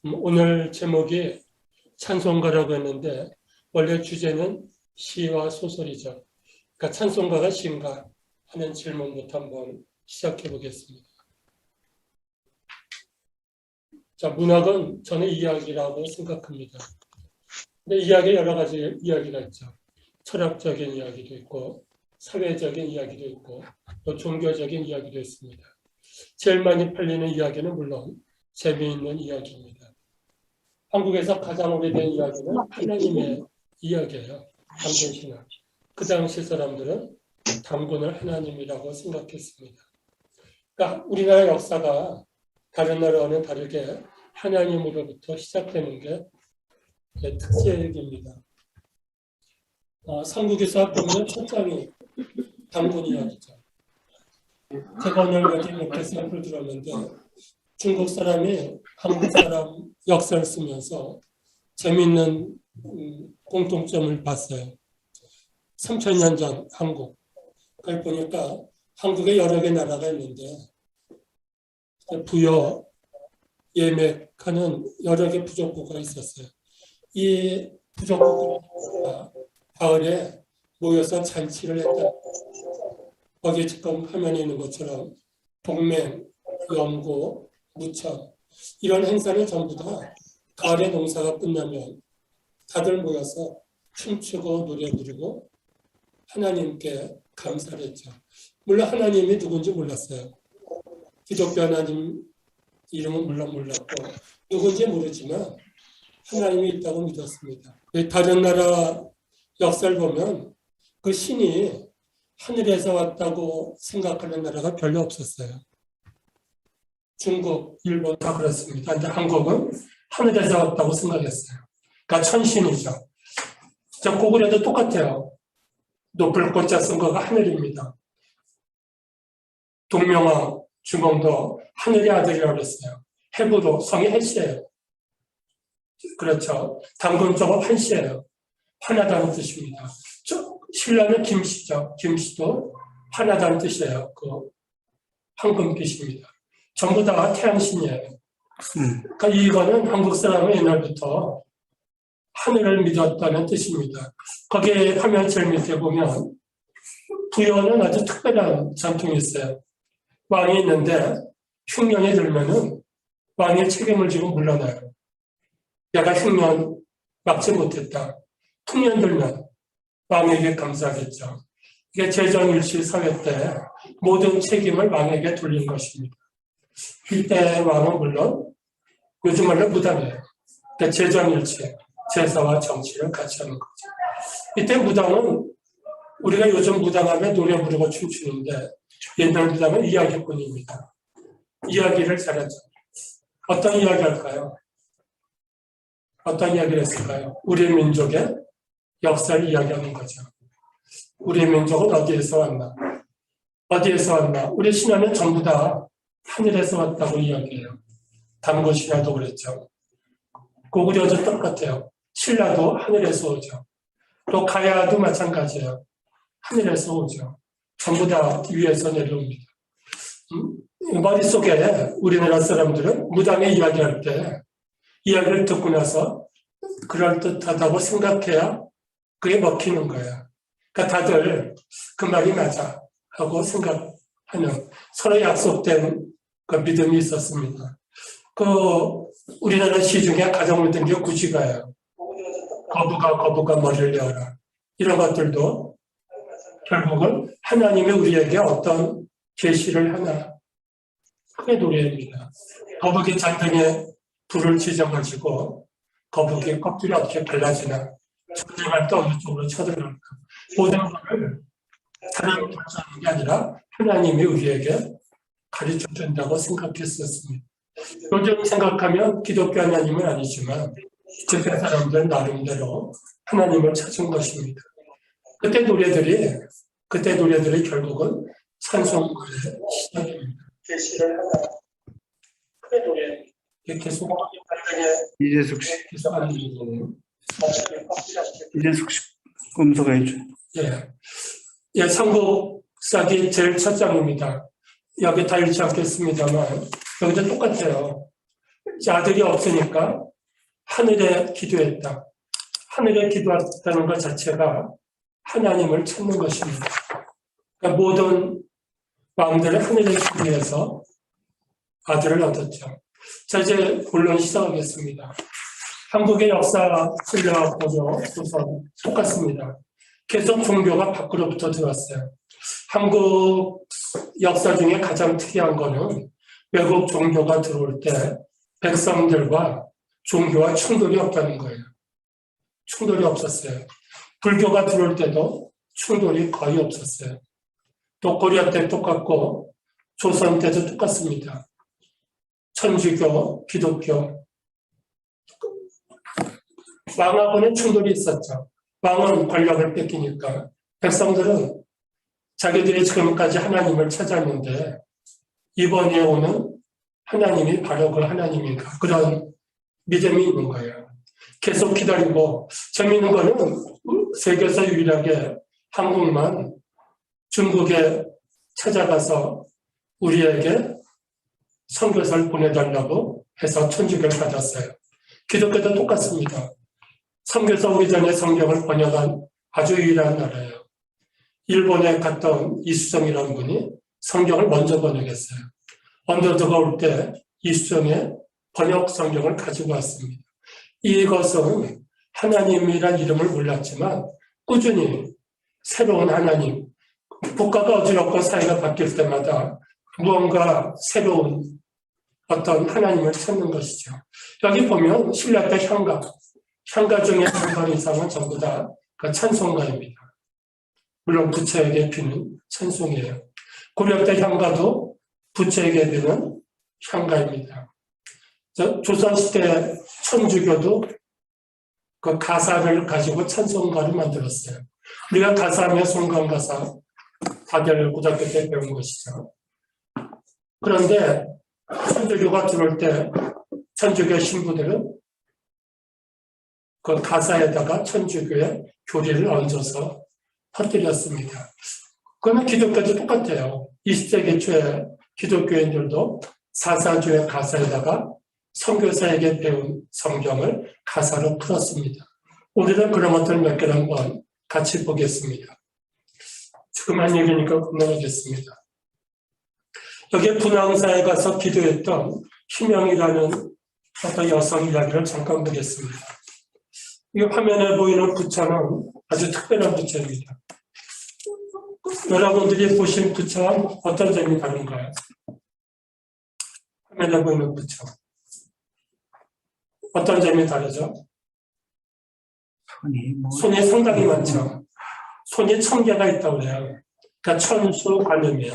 오늘 제목이 찬송가라고 했는데 원래 주제는 시와 소설이죠. 그러니까 찬송가가 시인가 하는 질문부터 한번 시작해 보겠습니다. 자, 문학은 저는 이야기라고 생각합니다. 근데 이야기 여러 가지 이야기가 있죠. 철학적인 이야기도 있고 사회적인 이야기도 있고 또 종교적인 이야기도 있습니다. 제일 많이 팔리는 이야기는 물론 재미있는 이야기입니다. 한국에서 가장 오래된 이야기는 하나님의 이야기예요. 당군신학. 그 당시 사람들은 당군을 하나님이라고 생각했습니다. 그러니까 우리나라 역사가 다른 나라와는 다르게 하나님으로부터 시작되는 게 특색입니다. 삼국유사 보면 첫 장이 당군 이야기죠. 제가 오늘 여기 이렇게 샘플 들었는데 중국 사람이 한국 사람 역사를 쓰면서 재미있는 공통점을 봤어요. 3000년 전 한국. 그걸 보니까 한국에 여러 개 나라가 있는데 부여, 예맥하는 여러 개 부족국가 있었어요. 이 부족국가 가을에 모여서 잔치를 했다. 거기 지금 화면에 있는 것처럼 동맹, 연고, 무천 이런 행사를 전부 다 가을에 농사가 끝나면 다들 모여서 춤추고 노래 부르고 하나님께 감사를 했죠. 물론 하나님이 누군지 몰랐어요. 기독교 하나님 이름은 물론 몰랐고 누군지 모르지만 하나님이 있다고 믿었습니다. 다른 나라 역사를 보면 그 신이 하늘에서 왔다고 생각하는 나라가 별로 없었어요. 중국, 일본 다 그렇습니다. 근데 한국은 하늘에서 왔다고 생각했어요. 그러니까 천신이죠. 저 고구려도 똑같아요. 높을 꽃자 쓴 거가 하늘입니다. 동명왕 주몽도 하늘의 아들이라고 그랬어요. 헤브로 성이 헬시예요. 그렇죠. 당군 쪽은 환시예요. 하나다는 뜻입니다. 신라는 김씨죠. 김씨도 하나다는 뜻이에요. 그 황금빛입니다. 전부 다 태양신이에요. 그러니까 이거는 한국 사람은 옛날부터 하늘을 믿었다는 뜻입니다. 거기에 화면 제일 밑에 보면 부여는 아주 특별한 전통이 있어요. 왕이 있는데 흉년이 들면은 왕이 책임을 지고 물러나요. 내가 흉년 막지 못했다. 풍년 들면 왕에게 감사하겠죠. 이게 제정일치 사회 때 모든 책임을 왕에게 돌린 것입니다. 이때 왕은 물론 요즘 말로 무당이에요. 제정일치, 제사와 정치를 같이 하는 거죠. 이때 무당은 우리가 요즘 무당하면 노래 부르고 춤추는데 옛날 무당은 이야기꾼입니다. 이야기를 잘하죠. 어떤 이야기 할까요? 어떤 이야기를 했을까요? 우리 민족의 역사를 이야기하는 거죠. 우리 민족은 어디에서 왔나? 어디에서 왔나? 우리 신화는 전부 다 하늘에서 왔다고 이야기해요. 당군 신화도 그랬죠. 고구려도 똑같아요. 신라도 하늘에서 오죠. 또 가야도 마찬가지예요. 하늘에서 오죠. 전부 다 위에서 내려옵니다. 머릿속에 우리나라 사람들은 무당의 이야기할 때 이야기를 듣고 나서 그럴듯하다고 생각해야 그게 먹히는 거예요. 그러니까 다들 그 말이 맞아 하고 생각하는 서로 약속된 그 믿음이 있었습니다. 그 우리나라 시 중에 가장 오래된 게 구지가예요. 거부가 머리를 내어라. 이런 것들도 결국은 하나님이 우리에게 어떤 계시를 하나 크게 노래합니다. 거북이 잔등에 불을 지져가지고 거북이 껍질이 어떻게 갈라지나 전쟁할 때 어느 쪽으로 쳐들어갈까 모든 것을 사람이 결정하는 게 아니라 하나님이 우리에게 가르쳐준다고 생각했었습니다. 요즘 생각하면 기독교 하나님은 아니지만 그때 사람들은 나름대로 하나님을 찾은 것입니다. 그때 노래들이 결국은 찬송가의 시작입니다. 계시를 하나 크게 노래 계속 이재숙 씨, 계속 하는 거예요. 이재숙 씨 검소가 해줘. 예, 삼국사기 제일 첫 장입니다. 여기 다 읽지 않겠습니다만 여기도 똑같아요. 이제 아들이 없으니까 하늘에 기도했다. 하늘에 기도했다는 것 자체가 하나님을 찾는 것입니다. 그러니까 모든 왕들은 하늘에 기도해서 아들을 얻었죠. 자, 이제 본론 시작하겠습니다. 한국의 역사 실력 보죠. 우선 똑같습니다. 계속 종교가 밖으로부터 들어왔어요. 한국 역사 중에 가장 특이한 거는 외국 종교가 들어올 때 백성들과 종교와 충돌이 없다는 거예요. 충돌이 없었어요. 불교가 들어올 때도 충돌이 거의 없었어요. 또 고려 때 똑같고 조선 때도 똑같습니다. 천주교, 기독교. 왕하고는 충돌이 있었죠. 왕은 권력을 뺏기니까 백성들은 자기들이 지금까지 하나님을 찾았는데 이번에 오는 하나님이 바로 그 하나님인가 그런 믿음이 있는 거예요. 계속 기다리고 재미있는 거는 세계에서 유일하게 한국만 중국에 찾아가서 우리에게 선교사를 보내달라고 해서 천주교를 받았어요. 기독교도 똑같습니다. 선교사 오기 전에 성경을 번역한 아주 유일한 나라예요. 일본에 갔던 이수정이라는 분이 성경을 먼저 번역했어요. 언더드가 올 때 이수정의 번역 성경을 가지고 왔습니다. 이것은 하나님이란 이름을 몰랐지만 꾸준히 새로운 하나님, 국가가 어지럽고 사회가 바뀔 때마다 무언가 새로운 어떤 하나님을 찾는 것이죠. 여기 보면 신라 때 향가 중에 절반 이상은 전부 다 그 찬송가입니다. 물론 부처에게 비는 찬송이에요. 고려 때 향가도 부처에게 비는 향가입니다. 조선시대 천주교도 그 가사를 가지고 찬송가를 만들었어요. 우리가 가사하면 송강가사 다들 고등학교 때 배운 것이죠. 그런데 천주교가 들어올 때 천주교 신부들은 그 가사에다가 천주교의 교리를 얹어서 퍼뜨렸습니다. 그러면 기독교도 똑같아요. 20세기 초에 기독교인들도 사사주의 가사에다가 선교사에게 배운 성경을 가사로 풀었습니다. 오늘은 그런 것들 몇 개를 한번 같이 보겠습니다. 지금 한 얘기니까 분명하겠습니다. 여기 분황사에 가서 기도했던 희명이라는 어떤 여성 이야기를 잠깐 보겠습니다. 이 화면에 보이는 부처는 아주 특별한 부처입니다. 여러분들이 보신 부처와 어떤 점이 다른가요? 화면에 보이는 부처. 어떤 점이 다르죠? 손이 상당히 많죠. 손이 1000개가 있다고 그래요. 그러니까 천수관음이에요.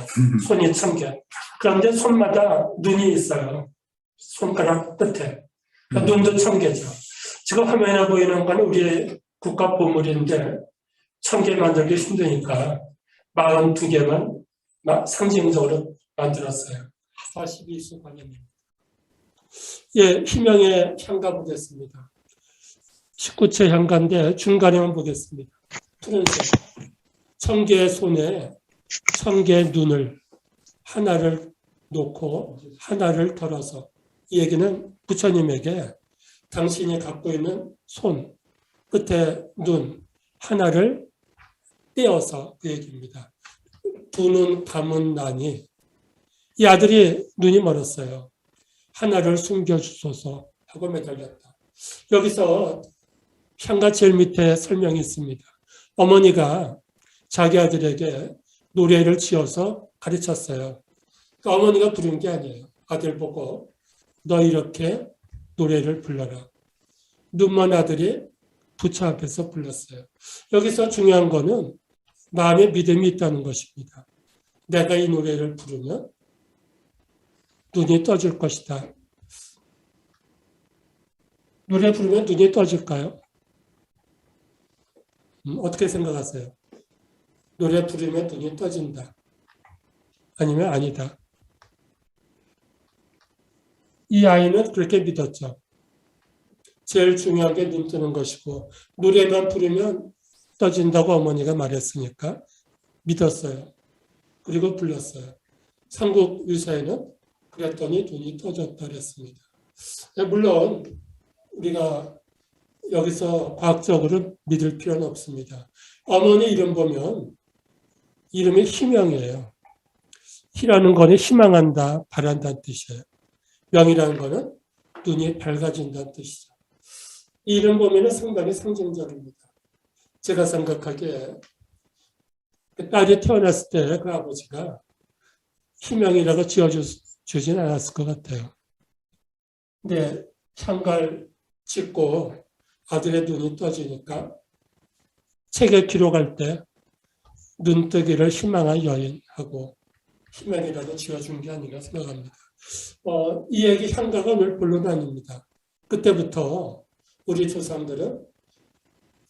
손이 1000개. 그런데 손마다 눈이 있어요. 손가락 끝에. 그러니까 눈도 1000개죠. 지금 화면에 보이는 건 우리의 국가 보물인데 1000개 만들기 힘드니까 42개만 상징적으로 만들었어요. 42수 관음입니다. 예, 희명의 향가 보겠습니다. 19채 향가인데 중간에만 보겠습니다. 푸른색. 1000개의 손에 1000개의 눈을 하나를 놓고 하나를 덜어서 이 얘기는 부처님에게 당신이 갖고 있는 손, 끝에 눈 하나를 떼어서 그 얘기입니다. 두 눈 감은 나니 이 아들이 눈이 멀었어요. 하나를 숨겨주소서 하고 매달렸다. 여기서 향가 제일 밑에 설명이 있습니다. 어머니가 자기 아들에게 노래를 지어서 가르쳤어요. 그러니까 어머니가 부른 게 아니에요. 아들 보고 너 이렇게 노래를 불러라. 눈먼 아들이 부처 앞에서 불렀어요. 여기서 중요한 거는 마음에 믿음이 있다는 것입니다. 내가 이 노래를 부르면 눈이 떠질 것이다. 노래 부르면 눈이 떠질까요? 어떻게 생각하세요? 노래 부르면 눈이 떠진다. 아니면 아니다. 이 아이는 그렇게 믿었죠. 제일 중요한 게 눈 뜨는 것이고 노래만 부르면 떠진다고 어머니가 말했으니까 믿었어요. 그리고 불렀어요. 삼국 유사에는 그랬더니 눈이 떠졌다 그랬습니다. 물론 우리가 여기서 과학적으로 믿을 필요는 없습니다. 어머니 이름 보면 이름이 희명이에요. 희라는 거는 희망한다, 바란다는 뜻이에요. 명이라는 거는 눈이 밝아진다는 뜻이죠. 이 이름 보면 상당히 상징적입니다. 제가 생각하기에 딸이 태어났을 때 그 아버지가 희명이라고 지어주진 않았을 것 같아요. 근데 향갈 짓고 아들의 눈이 떠지니까 책에 기록할 때 눈뜨기를 희망한 여인하고 희망이라고 지어준 게 아닌가 생각합니다. 이 얘기 향가가 오늘 본론 아닙니다. 그때부터 우리 조상들은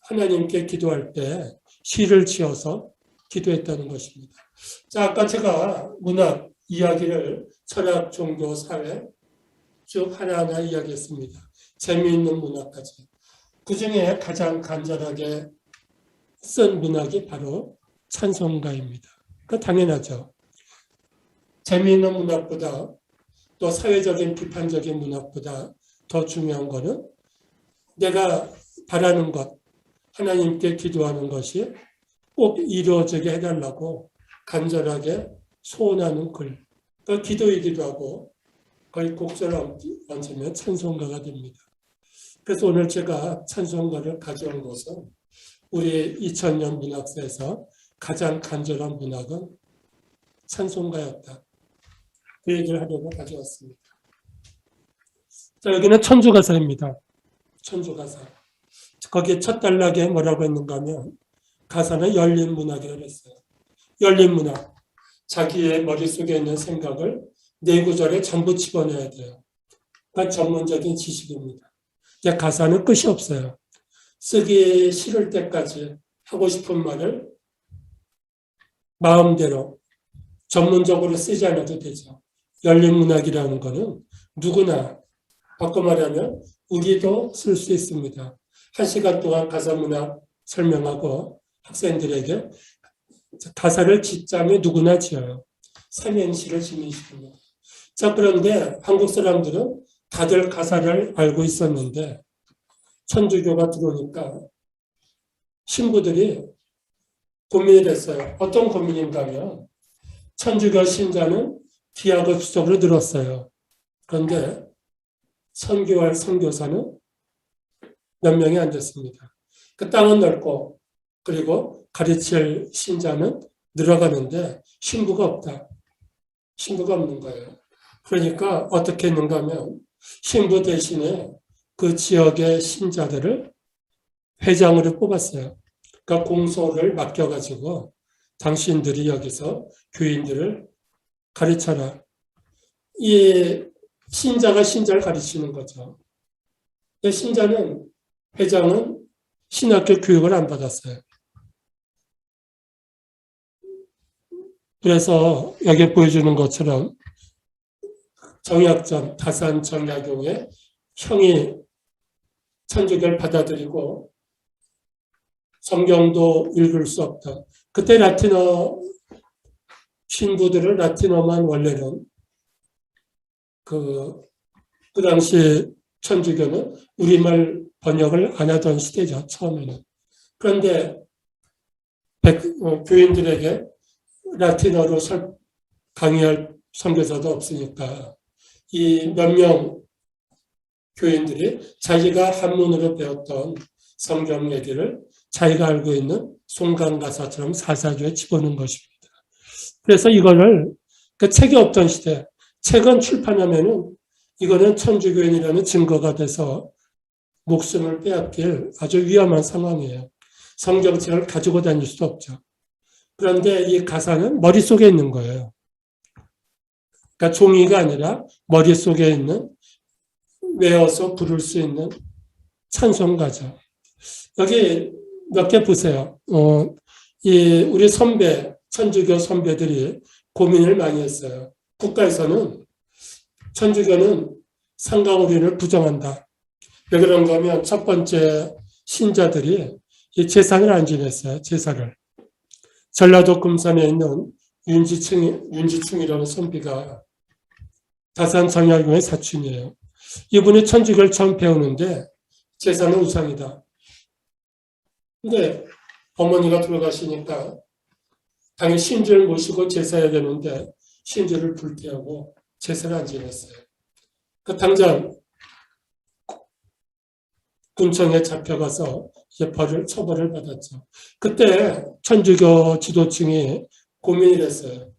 하나님께 기도할 때 시를 지어서 기도했다는 것입니다. 자, 아까 제가 문학 이야기를 철학, 종교, 사회 쭉 하나하나 이야기했습니다. 재미있는 문학까지. 그 중에 가장 간절하게 쓴 문학이 바로 찬송가입니다. 그 당연하죠. 재미있는 문학보다 또 사회적인 비판적인 문학보다 더 중요한 것은 내가 바라는 것, 하나님께 기도하는 것이 꼭 이루어지게 해달라고 간절하게 소원하는 글. 그 기도이기도 하고 거의 곡절을 얹으면 찬송가가 됩니다. 그래서 오늘 제가 찬송가를 가져온 것은 우리 2000년 문학사에서 가장 간절한 문학은 찬송가였다. 그 얘기를 하려고 가져왔습니다. 자, 여기는 천주가사입니다. 천주가사. 거기에 첫 단락에 뭐라고 했는가 하면 가사는 열린 문학이라고 했어요. 열린 문학. 자기의 머릿속에 있는 생각을 네 구절에 전부 집어넣어야 돼요. 그건 전문적인 지식입니다. 근데 가사는 끝이 없어요. 쓰기 싫을 때까지 하고 싶은 말을 마음대로 전문적으로 쓰지 않아도 되죠. 열린 문학이라는 것은 누구나 바꿔 말하면 우리도 쓸 수 있습니다. 1시간 동안 가사 문학 설명하고 학생들에게 가사를 짓자면 누구나 지어요. 삼행시를 지는 식입니다. 자, 그런데 한국 사람들은 다들 가사를 알고 있었는데 천주교가 들어오니까 신부들이 고민을 했어요. 어떤 고민인가 하면 천주교 신자는 기하급수적으로 늘었어요. 그런데 선교할 선교사는 몇 명이 안 됐습니다. 그 땅은 넓고 그리고 가르칠 신자는 늘어가는데 신부가 없다. 신부가 없는 거예요. 그러니까 어떻게 했는가 하면 신부 대신에 그 지역의 신자들을 회장으로 뽑았어요. 그러니까 공소를 맡겨가지고 당신들이 여기서 교인들을 가르쳐라. 이 신자가 신자를 가르치는 거죠. 신자는 회장은 신학교 교육을 안 받았어요. 그래서 여기 보여주는 것처럼 정약전 다산 정약용의 형이 천주교를 받아들이고 성경도 읽을 수 없다. 그때 라틴어 신부들은 라틴어만 원래는 그 당시 천주교는 우리말 번역을 안 하던 시대죠. 처음에는. 그런데 교인들에게 라틴어로 강의할 선교사도 없으니까 이 몇 명 교인들이 자기가 한문으로 배웠던 성경 얘기를 자기가 알고 있는 송강가사처럼 사사주에 집어넣은 것입니다. 그래서 이거를 그 책이 없던 시대, 책은 출판하면은 이거는 천주교인이라는 증거가 돼서 목숨을 빼앗길 아주 위험한 상황이에요. 성경책을 가지고 다닐 수도 없죠. 그런데 이 가사는 머릿속에 있는 거예요. 그러니까 종이가 아니라 머릿속에 있는 외워서 부를 수 있는 찬송가죠. 여기 몇 개 보세요. 우리 선배, 천주교 선배들이 고민을 많이 했어요. 국가에서는 천주교는 상강우린을 부정한다. 왜 그런가 하면 첫 번째 신자들이 이 제사를 안 지냈어요. 제사를. 전라도 금산에 있는 윤지충이라는 선비가 다산 정약용의 사촌이에요. 이분이 천주교를 처음 배우는데 제사는 우상이다. 근데 어머니가 돌아가시니까 당연히 신주를 모시고 제사해야 되는데 신주를 불태우고 제사를 안 지냈어요. 그 당장 군청에 잡혀가서 이제 처벌을 받았죠. 그때 천주교 지도층이 고민을 했어요.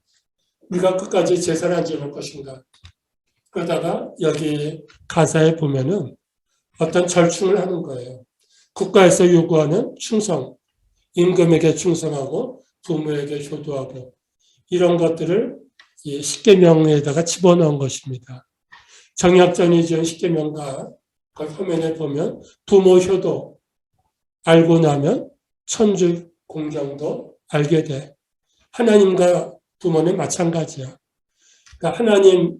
우리가 끝까지 제사를 안 지낼 것인가. 그러다가 여기 가사에 보면은 어떤 절충을 하는 거예요. 국가에서 요구하는 충성, 임금에게 충성하고 부모에게 효도하고 이런 것들을 이 십계명에다가 집어넣은 것입니다. 정약전이 지은 십계명과 그 화면에 보면 부모 효도 알고 나면 천주 공경도 알게 돼. 하나님과 부모는 마찬가지야. 그러니까 하나님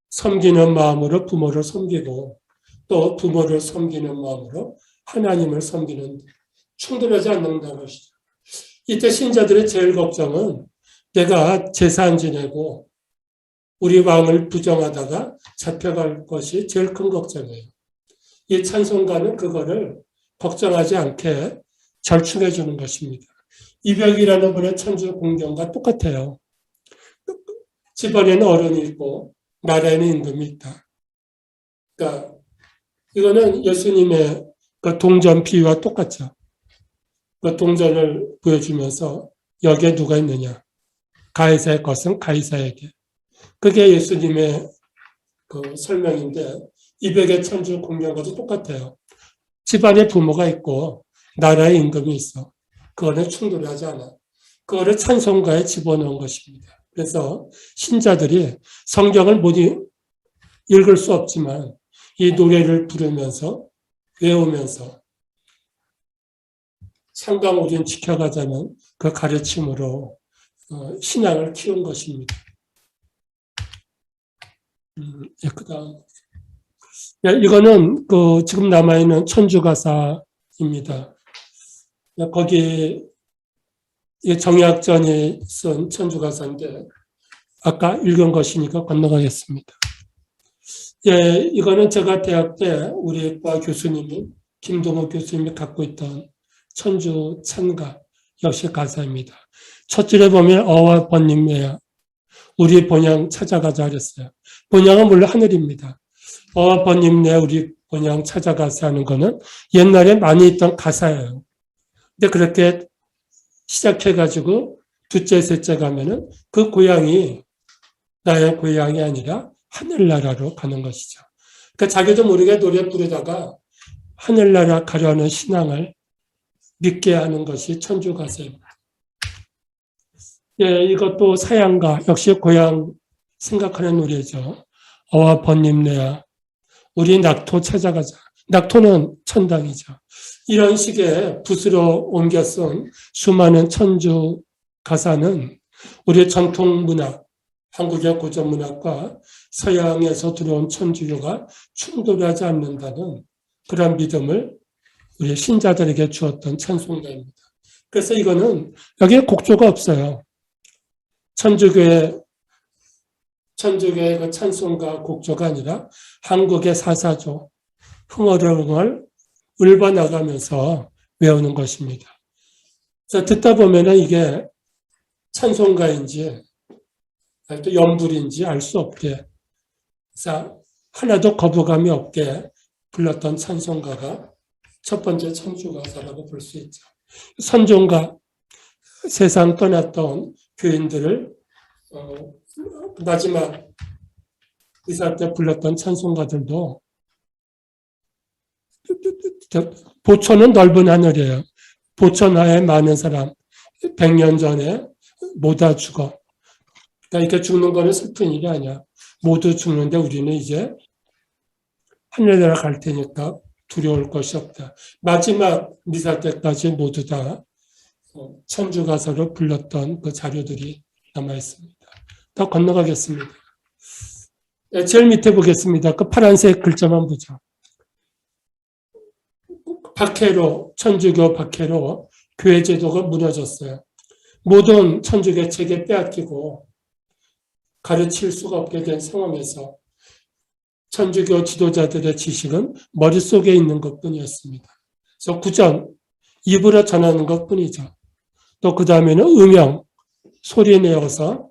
섬기는 마음으로 부모를 섬기고 또 부모를 섬기는 마음으로 하나님을 섬기는 충돌하지 않는다는 것이죠. 이때 신자들의 제일 걱정은 내가 제사 안 지내고 우리 왕을 부정하다가 잡혀갈 것이 제일 큰 걱정이에요. 이 찬송가는 그거를 걱정하지 않게 절충해 주는 것입니다. 이벽이라는 분의 천주 공경과 똑같아요. 집안에는 어른이 있고 나라에는 임금이 있다. 그러니까 이거는 예수님의 그 동전 비유와 똑같죠. 그 동전을 보여주면서 여기에 누가 있느냐. 가이사의 것은 가이사에게. 그게 예수님의 그 설명인데 이백의 천주 공경과도 똑같아요. 집안에 부모가 있고 나라에 임금이 있어. 그거는 충돌하지 않아. 그거를 찬송가에 집어넣은 것입니다. 그래서 신자들이 성경을 못 읽을 수 없지만 이 노래를 부르면서 외우면서 상강우린 지켜가자는 그 가르침으로 신앙을 키운 것입니다. 그다음 이거는 그 지금 남아있는 천주가사입니다. 거기 정약전이 쓴 천주가사인데 아까 읽은 것이니까 건너가겠습니다. 예, 이거는 제가 대학 때 우리 과 교수님이 김동호 교수님이 갖고 있던 천주 찬가 역시 가사입니다. 첫 줄에 보면 어와 번님이야 우리 본향 찾아가자 그랬어요. 본향은 물론 하늘입니다. 어와 번님네 우리 본향 찾아가자 하는 거는 옛날에 많이 있던 가사예요. 근데 그렇게 시작해가지고 둘째, 셋째 가면은 그 고향이 나의 고향이 아니라 하늘나라로 가는 것이죠. 그러니까 자기도 모르게 노래 부르다가 하늘나라 가려는 신앙을 믿게 하는 것이 천주가사입니다. 예, 이것도 사양가, 역시 고향 생각하는 노래죠. 어와 번님네야, 우리 낙토 찾아가자. 낙토는 천당이죠. 이런 식의 붓으로 옮겨 쓴 수많은 천주 가사는 우리 전통 문학, 한국의 고전 문학과 서양에서 들어온 천주교가 충돌하지 않는다는 그런 믿음을 우리 신자들에게 주었던 찬송가입니다. 그래서 이거는 여기에 곡조가 없어요. 천주교의 그 찬송가 곡조가 아니라 한국의 사사조, 흥얼흥얼 읊어나가면서 외우는 것입니다. 그래서 듣다 보면은 이게 찬송가인지 또 연불인지 알 수 없게, 그래서 하나도 거부감이 없게 불렀던 찬송가가 첫 번째 천주가사라고 볼 수 있죠. 선종가, 세상 떠났던 교인들을 마지막 의사 때 불렀던 찬송가들도 보초는 넓은 하늘이에요. 보초나에 많은 사람 100년 전에 모두 죽어. 그러니까 이렇게 죽는 거는 슬픈 일이 아니야. 모두 죽는데 우리는 이제 하늘나라 갈 테니까 두려울 것이 없다. 마지막 미사 때까지 모두 다 천주가사로 불렀던 그 자료들이 남아 있습니다. 더 건너가겠습니다. 제일 밑에 보겠습니다. 그 파란색 글자만 보죠. 박해로, 천주교 박해로 교회 제도가 무너졌어요. 모든 천주교 체계 빼앗기고 가르칠 수가 없게 된 상황에서 천주교 지도자들의 지식은 머릿속에 있는 것뿐이었습니다. 그래서 구전, 입으로 전하는 것뿐이죠. 또 그 다음에는 음영, 소리 내어서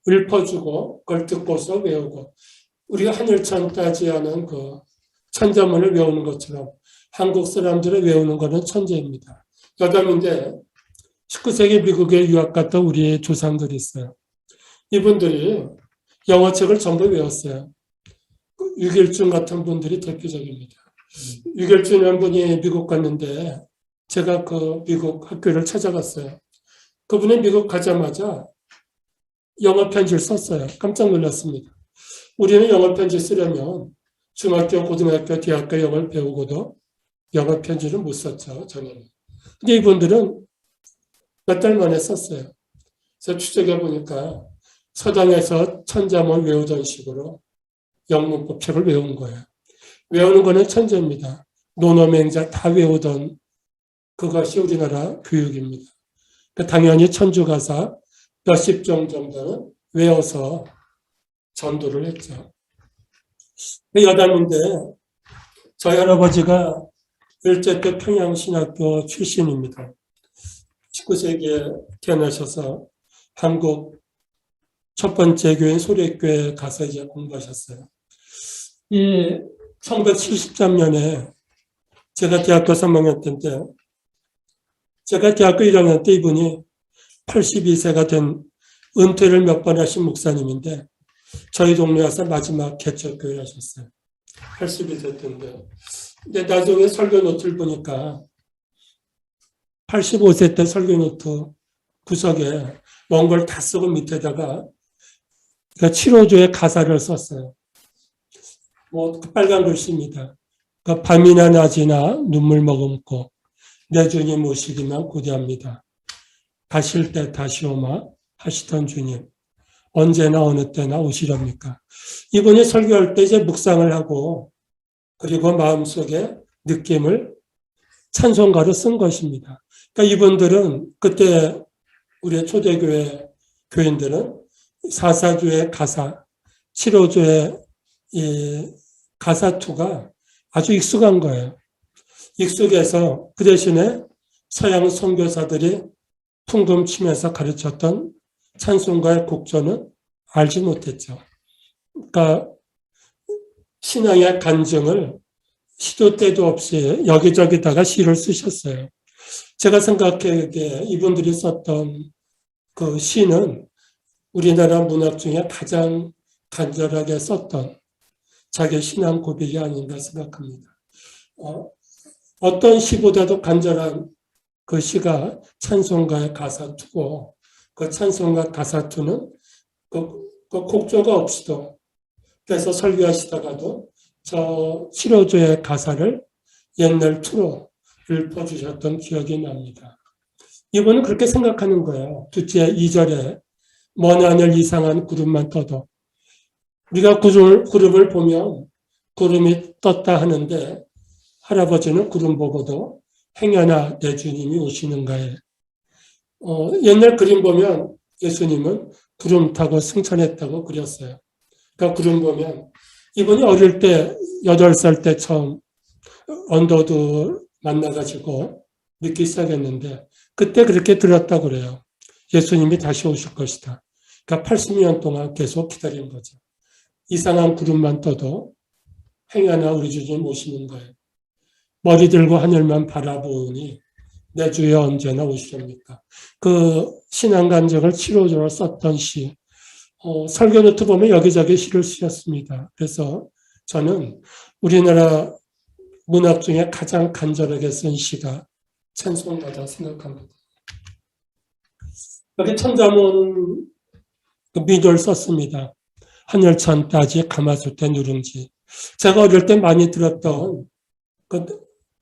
읊어주고 그걸 듣고서 외우고 우리가 한일천 따지하는 그 천자문을 외우는 것처럼 한국 사람들을 외우는 것은 천재입니다. 여담인데 19세기 미국에 유학 갔던 우리의 조상들이 있어요. 이분들이 영어책을 전부 외웠어요. 유길준 같은 분들이 대표적입니다. 유길준이라는 분이 미국 갔는데 제가 그 미국 학교를 찾아갔어요. 그분이 미국 가자마자 영어 편지를 썼어요. 깜짝 놀랐습니다. 우리는 영어 편지 쓰려면 중학교, 고등학교, 대학교 영어를 배우고도 영어 편지를 못 썼죠, 전에는. 근데 이분들은 몇 달 만에 썼어요. 그래서 추적해 보니까 서당에서 천자문 외우던 식으로 영문법 책을 외운 거예요. 외우는 거는 천재입니다. 논어맹자 다 외우던 그것이 우리나라 교육입니다. 당연히 천주가사 몇십 종 정도는 외워서 전도를 했죠. 여담인데 저희 할아버지가 일제때 평양신학교 출신입니다. 19세기에 태어나셔서 한국 첫 번째 교회인 소래교회에 가서 이제 공부하셨어요. 이 1973년에 제가 대학교 3학년 때인데 제가 대학교 1학년 때 이분이 82세가 된 은퇴를 몇 번 하신 목사님인데 저희 동네 와서 마지막 개척교회를 하셨어요. 82세 때인데. 근데 나중에 설교 노트를 보니까 85세 때 설교 노트 구석에 원고를 다 쓰고 밑에다가 7호조의 가사를 썼어요. 빨간 글씨입니다. 밤이나 낮이나 눈물 머금고 내 주님 모시기만 고대합니다. 가실 때 다시 오마 하시던 주님 언제나 어느 때나 오시렵니까? 이분이 설교할 때 이제 묵상을 하고 그리고 마음속에 느낌을 찬송가로 쓴 것입니다. 그러니까 이분들은 그때 우리의 초대교회 교인들은 사사주의 가사, 7호조의 이 가사투가 아주 익숙한 거예요. 익숙해서 그 대신에 서양 선교사들이 풍금치면서 가르쳤던 찬송가의 곡조는 알지 못했죠. 그러니까 신앙의 간증을 시도 때도 없이 여기저기다가 시를 쓰셨어요. 제가 생각하기에 이분들이 썼던 그 시는 우리나라 문학 중에 가장 간절하게 썼던 자기 신앙 고백이 아닌가 생각합니다. 어떤 시보다도 간절한 그 시가 찬송가의 가사투고 그 찬송가 가사투는 그 곡조가 없이도 그래서 설교하시다가도 저 7호조의 가사를 옛날 투로 읊어주셨던 기억이 납니다. 이분은 그렇게 생각하는 거예요. 둘째 2절에 먼 하늘 이상한 구름만 떠도 우리가 구름을 보면 구름이 떴다 하는데 할아버지는 구름 보고도 행여나 내 주님이 오시는가에 옛날 그림 보면 예수님은 구름 타고 승천했다고 그렸어요. 그러니까 구름 보면 이분이 어릴 때 8살 때 처음 언더도 만나가지고 믿기 시작했는데 그때 그렇게 들었다고 그래요. 예수님이 다시 오실 것이다. 그러니까 80년 동안 계속 기다린 거죠. 이상한 구름만 떠도 행여나 우리 주님 오시는 거예요. 머리 들고 하늘만 바라보니 내 주여 언제나 오시렵니까? 그 신앙간증을 7호조로 썼던 시, 설교 노트 보면 여기저기 시를 쓰셨습니다. 그래서 저는 우리나라 문학 중에 가장 간절하게 쓴 시가 찬송가다 생각합니다. 여기 천자문 미도를 썼습니다. 하늘천 따지 가마솥에 누룽지. 제가 어릴 때 많이 들었던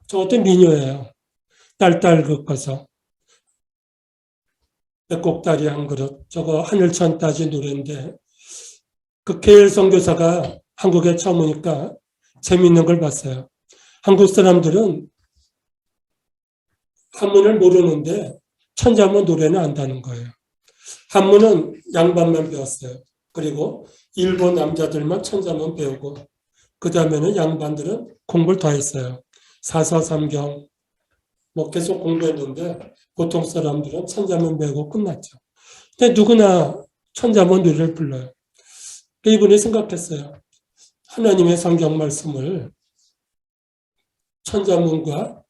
저것도 민요예요. 딸딸 긋어서 배꼽다리 한 그릇. 저거 하늘천 따지 노래인데 그 계일 선교사가 한국에 처음 오니까 재미있는 걸 봤어요. 한국 사람들은 한문을 모르는데 천자문 노래는 안다는 거예요. 한문은 양반만 배웠어요. 그리고 일본 남자들만 천자문 배우고 그 다음에는 양반들은 공부를 더 했어요. 사서삼경 뭐 계속 공부했는데 보통 사람들은 천자문 배우고 끝났죠. 근데 누구나 천자문 노래를 불러요. 이분이 생각했어요. 하나님의 성경 말씀을 천자문으로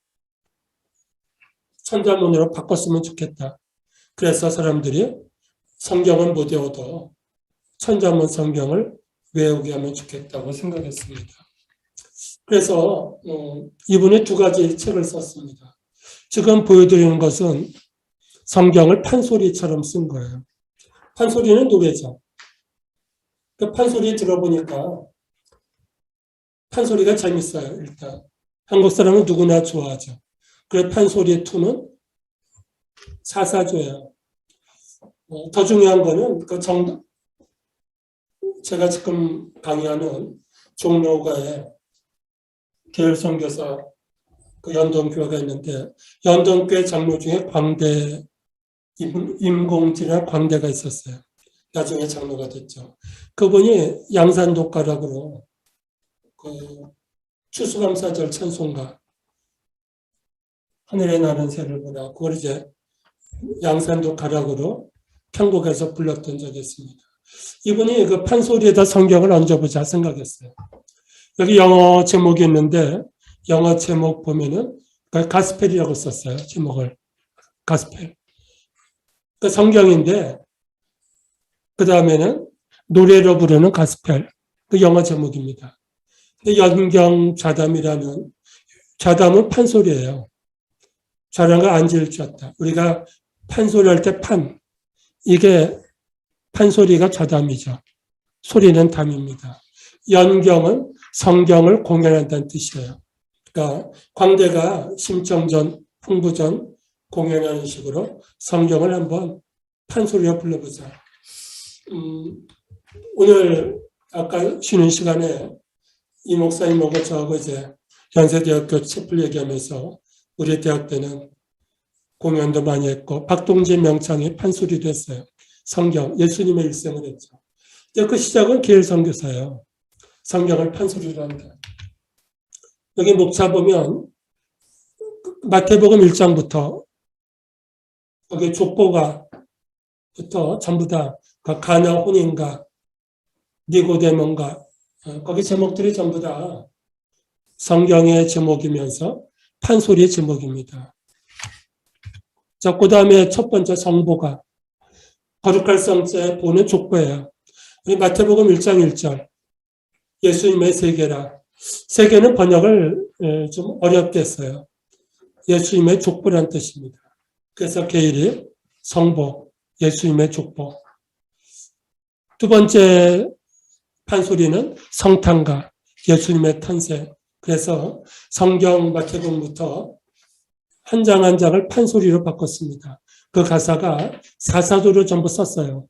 바꿨으면 좋겠다. 그래서 사람들이 성경은 못 외워도 천자문 성경을 외우게 하면 좋겠다고 생각했습니다. 그래서 이분이 두 가지 책을 썼습니다. 지금 보여드리는 것은 성경을 판소리처럼 쓴 거예요. 판소리는 노래죠. 그 판소리 들어보니까 판소리가 재밌어요. 일단 한국 사람은 누구나 좋아하죠. 그래서 판소리 2는 사사조예요. 더 중요한 거는 그 제가 지금 강의하는 종로가에 계열선교사 그 연동교회가 있는데 연동교회 장로 중에 광대 임공진이라는 광대가 있었어요. 나중에 장로가 됐죠. 그분이 양산독가락으로 그 추수감사절 찬송가 하늘에 나는 새를 보라 그걸 이제 양산독가락으로 편곡해서 불렀던 적이 있습니다. 이분이 그 판소리에다 성경을 얹어보자 생각했어요. 여기 영어 제목이 있는데 영어 제목 보면은 가스펠이라고 썼어요. 제목을 가스펠. 그 성경인데 그 다음에는 노래로 부르는 가스펠. 그 영어 제목입니다. 연경 좌담이라는 좌담은 판소리예요. 좌람과 안지를 쥐었다. 우리가 판소리 할 때 이게 판소리가 좌담이죠. 소리는 담입니다. 연경은 성경을 공연한다는 뜻이에요. 그러니까 광대가 심청전, 풍부전 공연하는 식으로 성경을 한번 판소리로 불러보자. 오늘 아까 쉬는 시간에 이 목사님하고 저하고 이제 연세대학교 채플 얘기하면서 우리 대학 때는 공연도 많이 했고 박동진 명창이 판소리도 했어요. 성경, 예수님의 일생을 했죠. 그 시작은 계열선교사예요. 성경을 판소리로 한다. 여기 목차 보면 마태복음 1장부터 거기 족보가부터 전부 다 가나 혼인가 니고데몬가 거기 제목들이 전부 다 성경의 제목이면서 판소리의 제목입니다. 자, 그 다음에 첫 번째 성보가 거룩할 성체 보는 족보예요. 우리 마태복음 1장 1절 예수님의 세계라. 세계는 번역을 좀 어렵게 했어요. 예수님의 족보란 뜻입니다. 그래서 계일이 성보, 예수님의 족보. 두 번째 판소리는 성탄가, 예수님의 탄생. 그래서 성경 마태복음부터 한 장 한 장을 판소리로 바꿨습니다. 그 가사가 사사도로 전부 썼어요.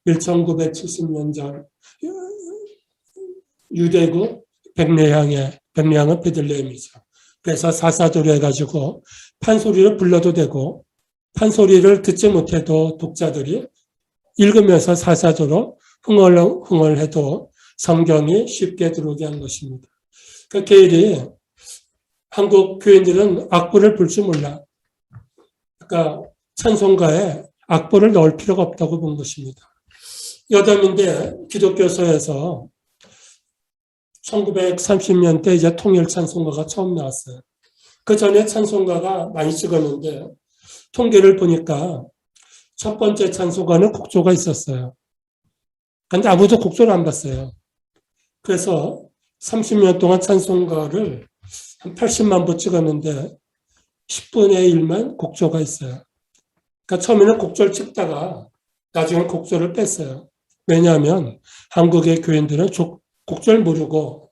1970년 전 유대국 백내향은 베들레헴이죠. 그래서 사사도로 해가지고 판소리를 불러도 되고 판소리를 듣지 못해도 독자들이 읽으면서 사사도로 흥얼흥얼해도 성경이 쉽게 들어오게 한 것입니다. 그 계일이 한국 교인들은 악보를 불 줄 몰라. 그러니까 찬송가에 악보를 넣을 필요가 없다고 본 것입니다. 여담인데 기독교서에서 1930년대 이제 통일 찬송가가 처음 나왔어요. 그 전에 찬송가가 많이 찍었는데 통계를 보니까 첫 번째 찬송가는 곡조가 있었어요. 근데 아무도 곡조를 안 봤어요. 그래서 30년 동안 찬송가를 한 80만 부 찍었는데 10분의 1만 곡조가 있어요. 그러니까 처음에는 곡조를 찍다가 나중에 곡조를 뺐어요. 왜냐하면 한국의 교인들은 곡조를 모르고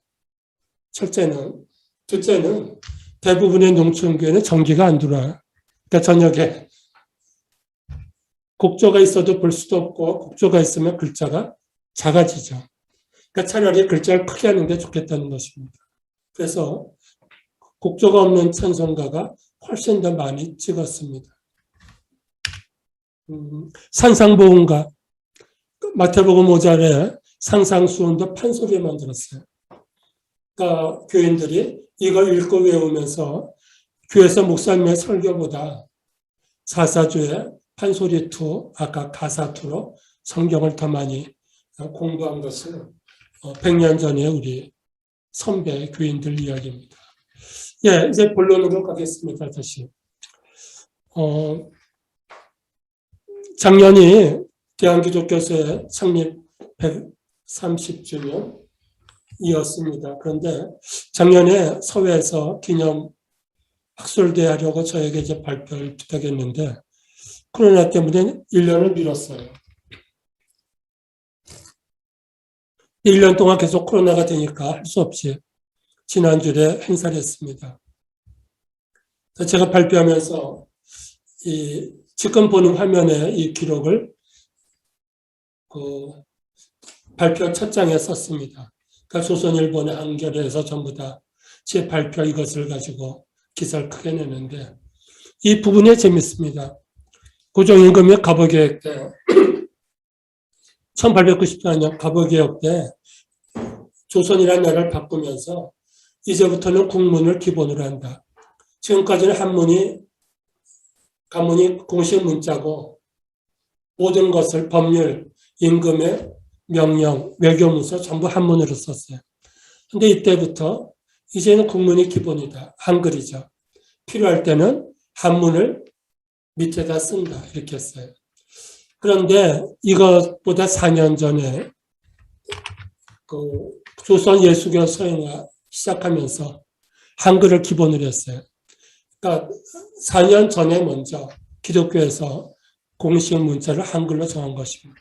첫째는, 둘째는 대부분의 농촌교회는 전기가 안 들어와요. 그러니까 저녁에 곡조가 있어도 볼 수도 없고 곡조가 있으면 글자가 작아지죠. 그러니까 차라리 글자를 크게 하는 게 좋겠다는 것입니다. 그래서 곡조가 없는 찬송가가 훨씬 더 많이 찍었습니다. 산상보훈가 마태복음 5절에 상상수훈도 판소리에 만들었어요. 그러니까 교인들이 이걸 읽고 외우면서 교회에서 목사님의 설교보다 사사주의 판소리투, 아까 가사투로 성경을 더 많이 공부한 것을 100년 전에 우리 선배 교인들 이야기입니다. 예, 이제 본론으로 가겠습니다. 다시. 작년이 대한기독교회 창립 130주년이었습니다. 그런데 작년에 서회에서 기념 학술대하려고 저에게 이제 발표를 부탁했는데 코로나 때문에 1년을 미뤘어요. 1년 동안 계속 코로나가 되니까 할 수 없이 지난주에 행사를 했습니다. 제가 발표하면서 지금 보는 화면에 이 기록을 발표 첫 장에 썼습니다. 그러니까 조선일보나 한겨레에서 전부 다 제 발표 이것을 가지고 기사를 크게 내는데 이 부분이 재밌습니다. 고종임금이 갑오개혁 때 1894년 갑오개혁 때 조선이라는 나라를 바꾸면서 이제부터는 국문을 기본으로 한다. 지금까지는 가문이 공식 문자고 모든 것을 법률, 임금의 명령, 외교문서 전부 한문으로 썼어요. 그런데 이때부터 이제는 국문이 기본이다. 한글이죠. 필요할 때는 한문을 밑에다 쓴다. 이렇게 했어요. 그런데 이것보다 4년 전에 조선 예수교 서행화 시작하면서 한글을 기본으로 했어요. 그러니까 4년 전에 먼저 기독교에서 공식 문자를 한글로 정한 것입니다.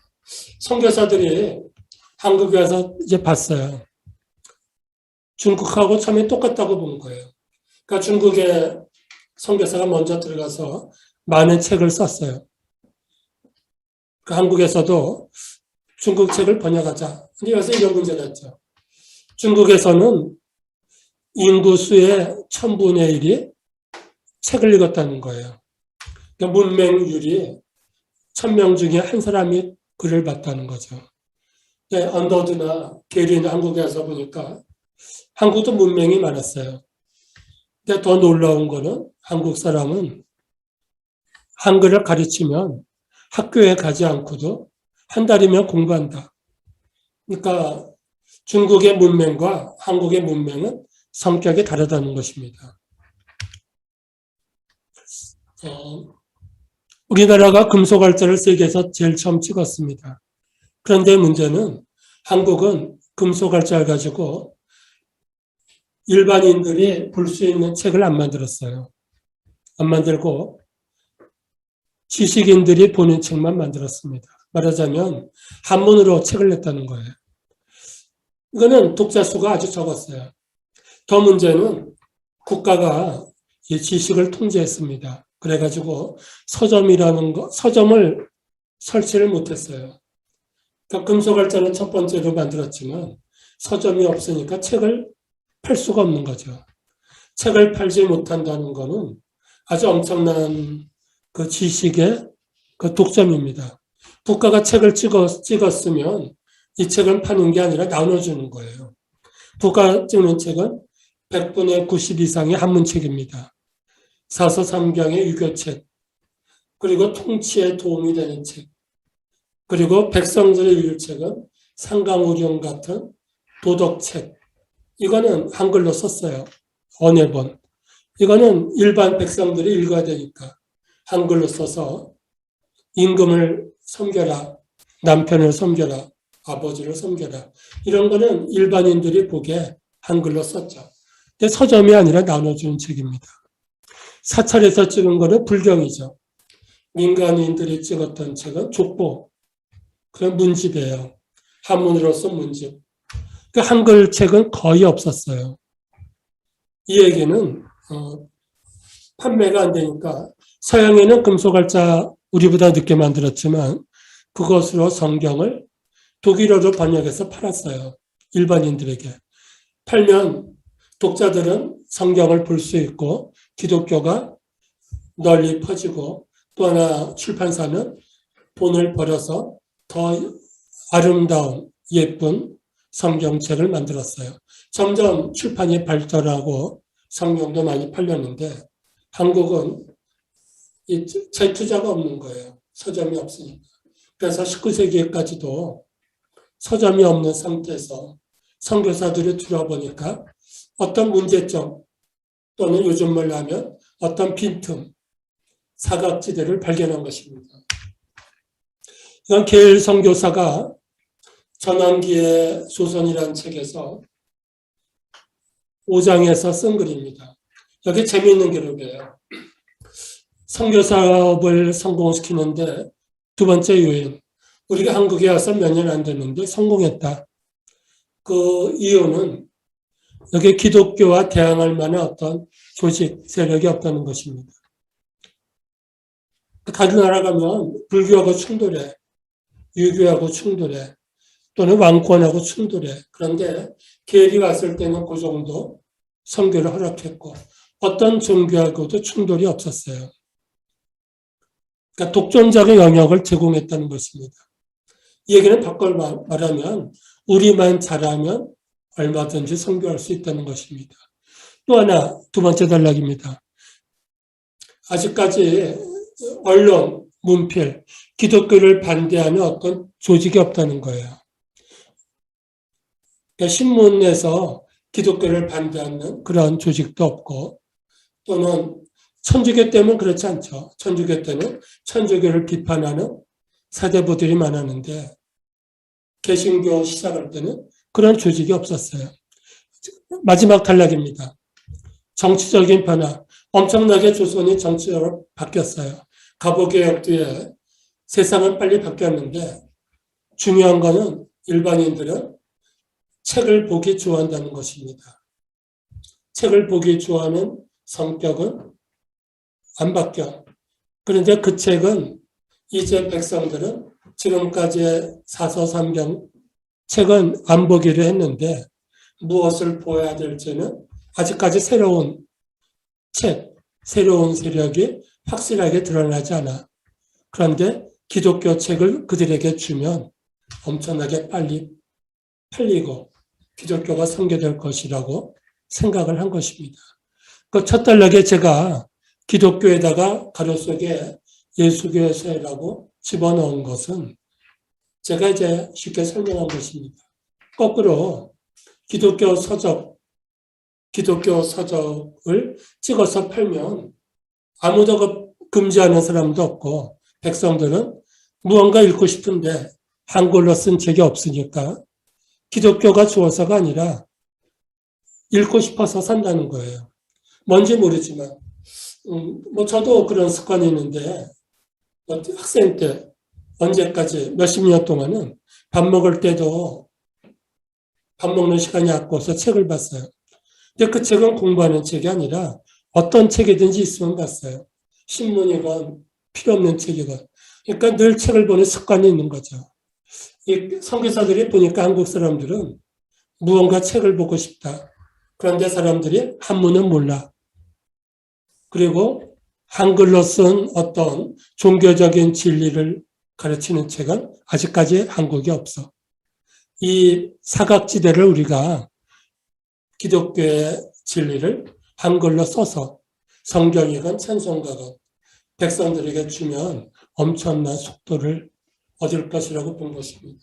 선교사들이 한국에 와서 이제 봤어요. 중국하고 처음에 똑같다고 본 거예요. 그러니까 중국에 선교사가 먼저 들어가서 많은 책을 썼어요. 그 한국에서도 중국 책을 번역하자. 근데 여기서 이런 문제가 있죠. 중국에서는 인구수의 1000분의 1이 책을 읽었다는 거예요. 그러니까 문맹률이 1000명 중에 한 사람이 글을 봤다는 거죠. 네, 언더드나 게리나 한국에 와서 보니까 한국도 문맹이 많았어요. 근데 더 놀라운 거는 한국 사람은 한글을 가르치면 학교에 가지 않고도 한 달이면 공부한다. 그러니까 중국의 문맹과 한국의 문맹은 성격이 다르다는 것입니다. 우리나라가 금속알짜를 세계에서 제일 처음 찍었습니다. 그런데 문제는 한국은 금속알짜를 가지고 일반인들이 볼 수 있는 책을 안 만들었어요. 안 만들고 지식인들이 보는 책만 만들었습니다. 말하자면 한문으로 책을 냈다는 거예요. 이거는 독자 수가 아주 적었어요. 더 문제는 국가가 이 지식을 통제했습니다. 그래가지고 서점을 설치를 못했어요. 그러니까 금속알짜는 첫 번째로 만들었지만 서점이 없으니까 책을 팔 수가 없는 거죠. 책을 팔지 못한다는 것은 아주 엄청난 그 지식의 그 독점입니다. 국가가 책을 찍었으면 이 책을 파는 게 아니라 나눠주는 거예요. 국가가 찍는 책은 100분의 90 이상이 한문책입니다. 사서삼경의 유교책, 그리고 통치에 도움이 되는 책, 그리고 백성들의 읽을 책은 상강우령 같은 도덕책, 이거는 한글로 썼어요. 어네 번. 이거는 일반 백성들이 읽어야 되니까 한글로 써서 임금을 섬겨라, 남편을 섬겨라, 아버지를 섬겨라. 이런 거는 일반인들이 보기에 한글로 썼죠. 근데 서점이 아니라 나눠주는 책입니다. 사찰에서 찍은 거는 불경이죠. 민간인들이 찍었던 책은 족보, 그런 문집이에요. 한문으로서 문집. 그 한글 책은 거의 없었어요. 이 얘기는 판매가 안 되니까 서양에는 금속알짜 우리보다 늦게 만들었지만 그것으로 성경을 독일어로 번역해서 팔았어요. 일반인들에게. 팔면 독자들은 성경을 볼 수 있고 기독교가 널리 퍼지고 또 하나 출판사는 돈을 벌여서 더 아름다운 예쁜 성경책을 만들었어요. 점점 출판이 발달하고 성경도 많이 팔렸는데 한국은 이 재투자가 없는 거예요. 서점이 없으니까. 그래서 19세기까지도 서점이 없는 상태에서 선교사들이 들어보니까 어떤 문제점 또는 요즘 말로 하면 어떤 빈틈, 사각지대를 발견한 것입니다. 이건 게일 선교사가 전환기의 조선이라는 책에서 5장에서 쓴 글입니다. 여기 재미있는 기록이에요. 선교 사업을 성공시키는데 두 번째 요인, 우리가 한국에 와서 몇 년 안 됐는데 성공했다. 그 이유는 여기 기독교와 대항할 만한 어떤 조직, 세력이 없다는 것입니다. 다른 나라 가면 불교하고 충돌해, 유교하고 충돌해, 또는 왕권하고 충돌해. 그런데 계획이 왔을 때는 그 정도 선교를 허락했고 어떤 종교하고도 충돌이 없었어요. 그러니까 독점적인 영역을 제공했다는 것입니다. 이 얘기는 바꿔 말하면 우리만 잘하면 얼마든지 선교할 수 있다는 것입니다. 또 하나, 두 번째 단락입니다. 아직까지 언론, 문필, 기독교를 반대하는 어떤 조직이 없다는 거예요. 그러니까 신문에서 기독교를 반대하는 그런 조직도 없고 또는 천주교 때는 그렇지 않죠. 천주교 때는 천주교를 비판하는 사대부들이 많았는데 개신교 시작할 때는 그런 조직이 없었어요. 마지막 단락입니다. 정치적인 변화. 엄청나게 조선이 정치적으로 바뀌었어요. 갑오개혁 뒤에 세상은 빨리 바뀌었는데 중요한 거는 일반인들은 책을 보기 좋아한다는 것입니다. 책을 보기 좋아하는 성격은 안 바뀌어. 그런데 그 책은 이제 백성들은 지금까지의 사서삼경 책은 안 보기로 했는데 무엇을 보아야 될지는 아직까지 새로운 책, 새로운 세력이 확실하게 드러나지 않아. 그런데 기독교 책을 그들에게 주면 엄청나게 빨리 팔리고 기독교가 선교될 것이라고 생각을 한 것입니다. 그 첫 단락에 제가 기독교에다가 가로 속에 예수교의 서예라고 집어넣은 것은 제가 이제 쉽게 설명한 것입니다. 거꾸로 기독교 서적을 찍어서 팔면 아무도 금지하는 사람도 없고 백성들은 무언가 읽고 싶은데 한글로 쓴 책이 없으니까 기독교가 좋아서가 아니라 읽고 싶어서 산다는 거예요. 뭔지 모르지만 저도 그런 습관이 있는데 학생 때 언제까지 몇십 년 동안은 밥 먹을 때도 밥 먹는 시간이 아까워서 책을 봤어요. 근데 그 책은 공부하는 책이 아니라 어떤 책이든지 있으면 봤어요. 신문이건 필요 없는 책이건. 그러니까 늘 책을 보는 습관이 있는 거죠. 이 선교사들이 보니까 한국 사람들은 무언가 책을 보고 싶다. 그런데 사람들이 한문은 몰라. 그리고 한글로 쓴 어떤 종교적인 진리를 가르치는 책은 아직까지 한국에 없어. 이 사각지대를 우리가 기독교의 진리를 한글로 써서 성경이건 찬송가건 백성들에게 주면 엄청난 속도를 얻을 것이라고 본 것입니다.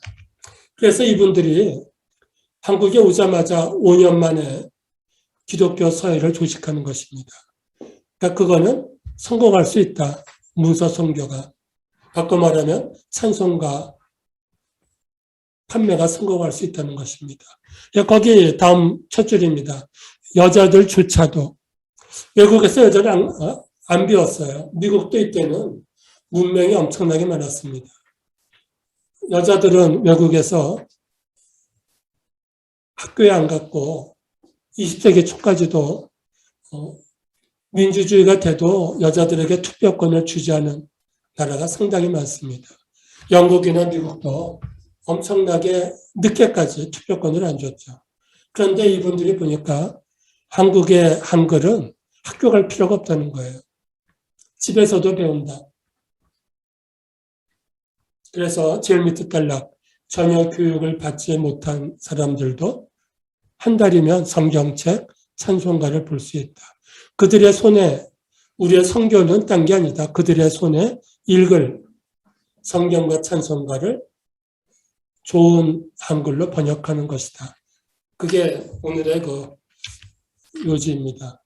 그래서 이분들이 한국에 오자마자 5년 만에 기독교 서예를 조직하는 것입니다. 그러니까 그거는 성공할 수 있다. 문서 선교가. 바꿔 말하면 찬송가 판매가 성공할 수 있다는 것입니다. 거기 다음 첫 줄입니다. 여자들조차도 외국에서 여자를 안 비웠어요. 미국도 이때는 문명이 엄청나게 많았습니다. 여자들은 외국에서 학교에 안 갔고 20세기 초까지도 민주주의가 돼도 여자들에게 투표권을 주지 않은 나라가 상당히 많습니다. 영국이나 미국도 엄청나게 늦게까지 투표권을 안 줬죠. 그런데 이분들이 보니까 한국의 한글은 학교 갈 필요가 없다는 거예요. 집에서도 배운다. 그래서 제일 밑에 단락, 전혀 교육을 받지 못한 사람들도 한 달이면 성경책, 찬송가를 볼 수 있다. 그들의 손에 우리의 성경은 딴 게 아니다. 그들의 손에 읽을 성경과 찬송가를 좋은 한글로 번역하는 것이다. 그게 오늘의 그 요지입니다.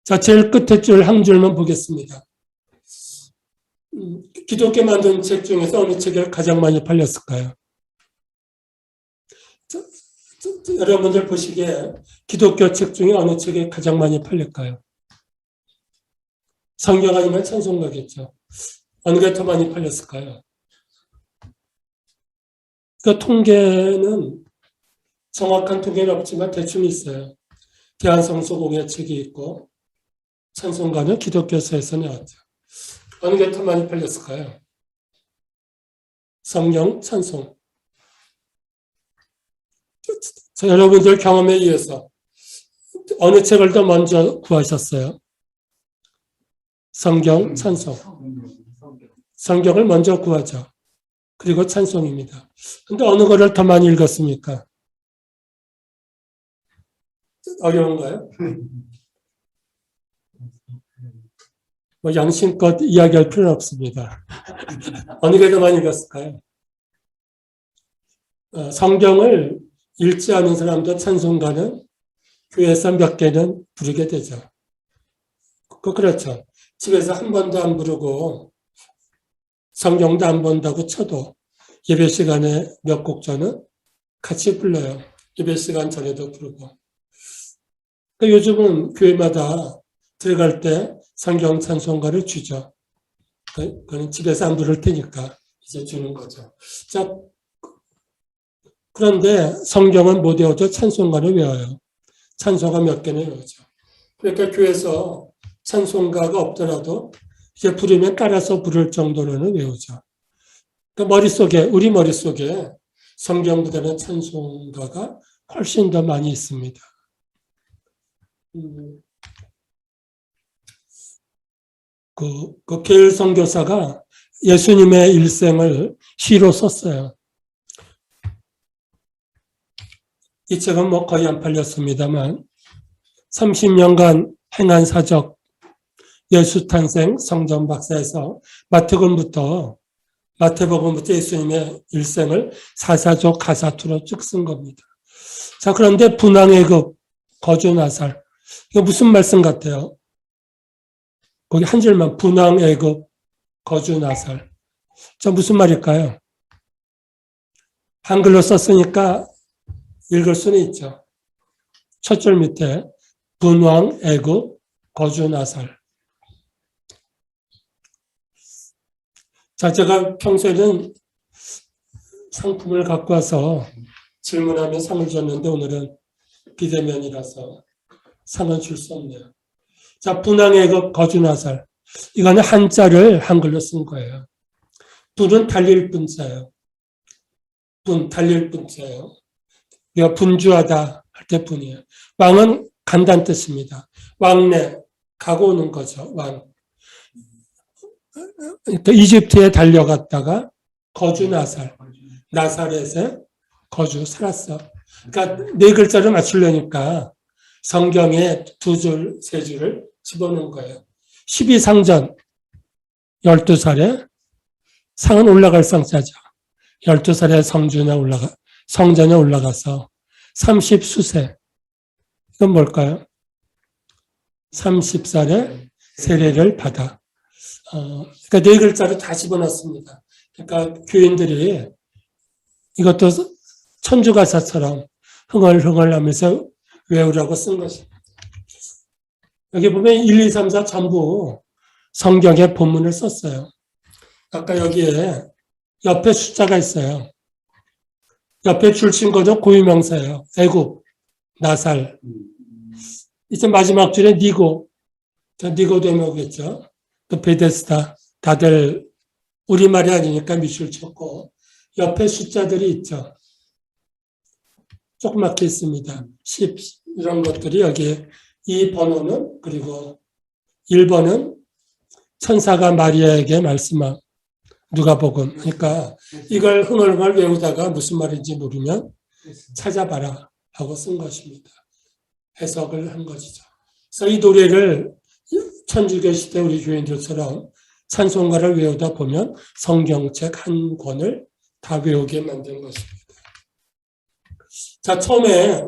자, 제일 끝에 줄 한 줄만 보겠습니다. 기독교 만든 책 중에서 어느 책이 가장 많이 팔렸을까요? 여러분들 보시기에 기독교 책 중에 어느 책이 가장 많이 팔릴까요? 성경 아니면 찬송가겠죠. 어느 게 더 많이 팔렸을까요? 그 통계는 정확한 통계는 없지만 대충 있어요. 대한성서공회 책이 있고 찬송가는 기독교서에서 나왔죠. 어느 게 더 많이 팔렸을까요? 성경, 찬송. 자, 여러분들 경험에 의해서 어느 책을 더 먼저 구하셨어요? 성경, 찬송. 성경을 먼저 구하죠. 그리고 찬송입니다. 근데 어느 거를 더 많이 읽었습니까? 어려운가요? 뭐 양심껏 이야기할 필요는 없습니다. 어느 게 더 많이 읽었을까요? 성경을 읽지 않은 사람도 찬송가는 교회에서 몇 개는 부르게 되죠. 그렇죠. 집에서 한 번도 안 부르고 성경도 안 본다고 쳐도 예배 시간에 몇 곡 전은 같이 불러요. 예배 시간 전에도 부르고. 요즘은 교회마다 들어갈 때 성경 찬송가를 주죠. 그건 집에서 안 부를 테니까 이제 주는 거죠. 자, 그런데 성경은 못 외워도 찬송가를 외워요. 찬송가 몇 개는 외우죠. 그러니까 교회에서 찬송가가 없더라도 이제 부르면 따라서 부를 정도로는 외우죠. 그러니까 우리 머릿속에 성경보다는 찬송가가 훨씬 더 많이 있습니다. 그 게일 선교사가 예수님의 일생을 시로 썼어요. 이 책은 뭐 거의 안 팔렸습니다만 30년간 행한 사적 예수 탄생 성전 박사에서 마태복음부터 예수님의 일생을 사사적 가사투로 쭉 쓴 겁니다. 자, 그런데 분황애급 거주나살 이거 무슨 말씀 같아요? 거기 한 줄만 분황애급 거주나살. 자, 무슨 말일까요? 한글로 썼으니까 읽을 수는 있죠. 첫 줄 밑에 분황애급 거주나살. 자, 제가 평소에는 상품을 갖고 와서 질문하면 상을 줬는데 오늘은 비대면이라서 상을 줄 수 없네요. 자, 분황애급 거주나살. 이거는 한자를 한글로 쓴 거예요. 분은 달릴 분자예요. 달릴 분자예요. 우리가 분주하다 할 때 분이에요. 왕은 간다는 뜻입니다. 왕래, 가고 오는 거죠. 왕. 그러니까 이집트에 달려갔다가 거주 나사렛에 거주 살았어. 그러니까 네 글자를 맞추려니까 성경에 두 줄, 세 줄을 집어넣은 거예요. 12상전, 12살에 상은 올라갈 상자죠. 12살에 성전에 올라가서 30수세. 이건 뭘까요? 30살에 세례를 받아. 그러니까 네 글자로 다 집어넣습니다. 그러니까 교인들이 이것도 천주가사처럼 흥얼흥얼 하면서 외우라고 쓴 것입니다. 여기 보면 1, 2, 3, 4 전부 성경의 본문을 썼어요. 아까 여기에 옆에 숫자가 있어요. 옆에 줄친 거죠. 고유명사예요. 애굽, 나살. 이제 마지막 줄에 니고. 니고데모겠죠. 또 베데스다. 다들 우리말이 아니니까 밑줄 쳤고 옆에 숫자들이 있죠. 조그맣게 있습니다. 10 이런 것들이 여기에 이 번호는 그리고 1번은 천사가 마리아에게 말씀한 누가복음. 그러니까 이걸 흥얼흥얼 외우다가 무슨 말인지 모르면 찾아봐라. 하고 쓴 것입니다. 해석을 한 것이죠. 그래서 이 노래를 천주교 시대 우리 교인들처럼 찬송가를 외우다 보면 성경책 한 권을 다 외우게 만든 것입니다. 자, 처음에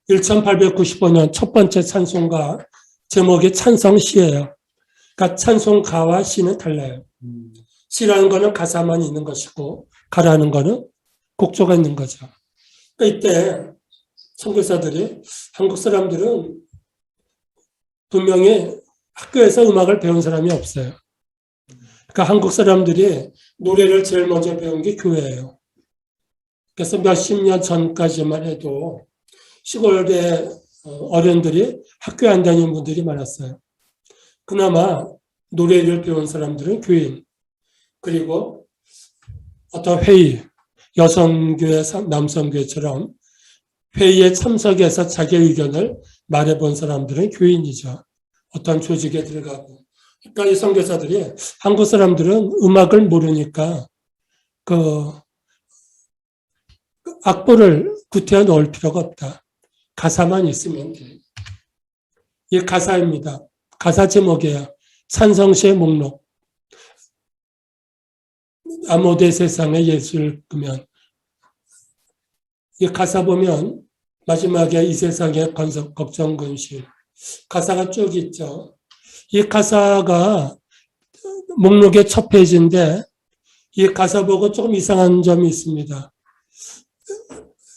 1895년 첫 번째 찬송가 제목이 찬성시예요. 그러니까 찬송가와 시는 달라요. 시라는 거는 가사만 있는 것이고 가라는 거는 곡조가 있는 거죠. 그러니까 이때 선교사들이 한국 사람들은 분명히 학교에서 음악을 배운 사람이 없어요. 그러니까 한국 사람들이 노래를 제일 먼저 배운 게 교회예요. 그래서 몇십 년 전까지만 해도 시골의 어른들이 학교에 안 다니는 분들이 많았어요. 그나마 노래를 배운 사람들은 교인, 그리고 어떤 회의, 여성교회, 남성교회처럼 회의에 참석해서 자기 의견을 말해본 사람들은 교인이죠. 어떤 조직에 들어가고. 그러니까 이 선교사들이 한국 사람들은 음악을 모르니까 악보를 구태여 놓을 필요가 없다. 가사만 있으면 돼. 이 가사입니다. 가사 제목이에요. 찬성시의 목록. 아모데 세상의 예술 끄면 이 가사 보면 마지막에 이 세상의 걱정 근심 가사가 쭉 있죠. 이 가사가 목록의 첫 페이지인데 이 가사 보고 조금 이상한 점이 있습니다.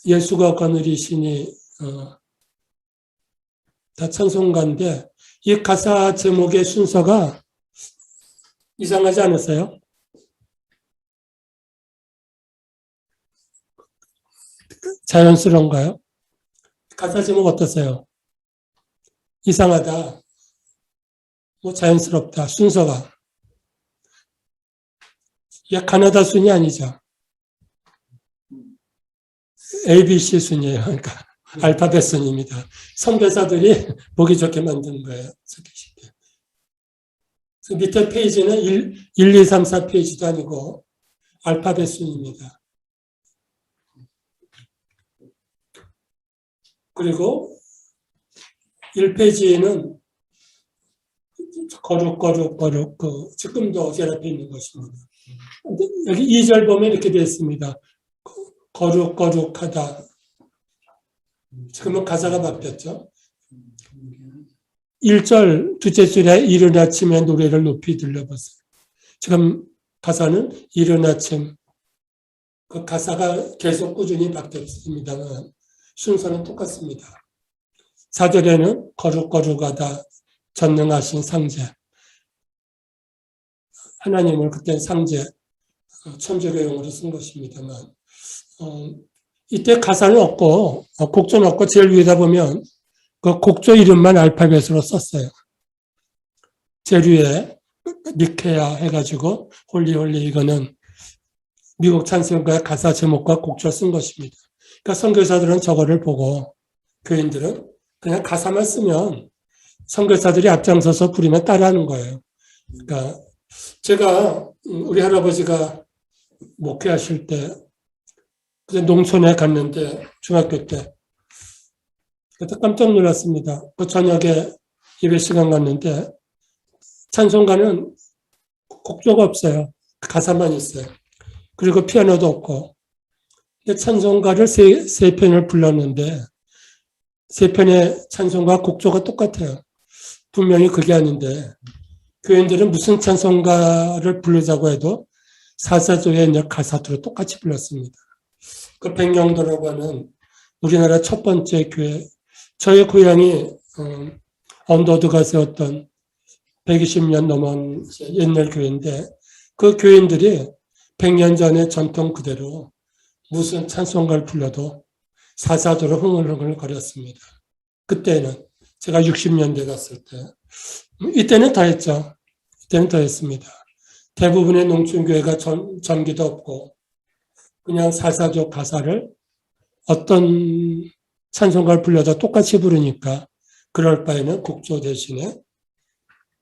예수가 거느리시니 다 찬송가인데 이 가사 제목의 순서가 이상하지 않으세요? 자연스러운가요? 가사 제목 어떠세요? 이상하다. 뭐 자연스럽다. 순서가. 이게 가나다 순이 아니죠. ABC 순이에요. 그러니까 알파벳 순입니다. 선교사들이 보기 좋게 만든 거예요. 밑에 페이지는 1, 2, 3, 4 페이지도 아니고 알파벳 순입니다. 그리고 1페이지에는 거룩 지금도 연합해 있는 것입니다. 여기 2절 보면 이렇게 되어 있습니다. 거룩하다. 지금은 가사가 바뀌었죠. 1절 둘째 줄에 이른 아침에 노래를 높이 들려보세요. 지금 가사는 이른 아침. 그 가사가 계속 꾸준히 바뀌었습니다만 순서는 똑같습니다. 4절에는 거룩하다. 전능하신 상제. 하나님을 그때 상제, 천주교용어로 쓴 것입니다만, 이때 가사는 없고, 곡조는 없고, 제일 위에다 보면 그 곡조 이름만 알파벳으로 썼어요. 제일 위에 니케아 해가지고, 홀리 이거는 미국 찬송가의 가사 제목과 곡조 쓴 것입니다. 그러니까 선교사들은 저거를 보고, 교인들은 그냥 가사만 쓰면 선교사들이 앞장서서 부르면 따라하는 거예요. 그러니까 제가 우리 할아버지가 목회하실 때 농촌에 갔는데 중학교 때 그때 깜짝 놀랐습니다. 그 저녁에 예배 시간 갔는데 찬송가는 곡조가 없어요. 가사만 있어요. 그리고 피아노도 없고 찬송가를 세 편을 불렀는데 세 편의 찬송가 곡조가 똑같아요. 분명히 그게 아닌데 교인들은 무슨 찬송가를 부르자고 해도 사사조의 가사대로 똑같이 불렀습니다. 그 백령도라고 하는 우리나라 첫 번째 교회, 저의 고향이 언더드가 세웠던 120년 넘은 옛날 교회인데 그 교인들이 100년 전의 전통 그대로 무슨 찬송가를 불러도 사사도로 흥얼흥얼 거렸습니다. 그때는 제가 60년대 갔을 때 이때는 더 했죠. 이때는 더 했습니다. 대부분의 농촌교회가 전기도 없고 그냥 사사조 가사를 어떤 찬송가를 불러도 똑같이 부르니까 그럴 바에는 곡조 대신에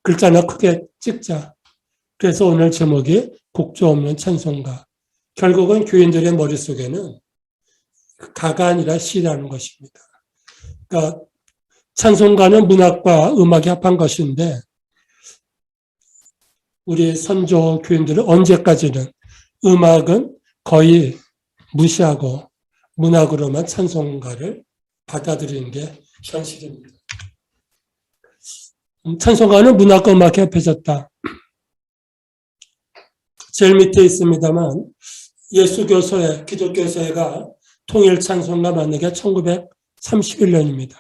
글자나 크게 찍자. 그래서 오늘 제목이 곡조 없는 찬송가. 결국은 교인들의 머릿속에는 가가 아니라 시라는 것입니다. 그러니까 찬송가는 문학과 음악이 합한 것인데 우리 선조 교인들은 언제까지는 음악은 거의 무시하고 문학으로만 찬송가를 받아들이는 게 현실입니다. 찬송가는 문학과 음악이 합해졌다. 제일 밑에 있습니다만 예수교서회, 기독교서회가 통일 찬송가 만든 게 1931년입니다.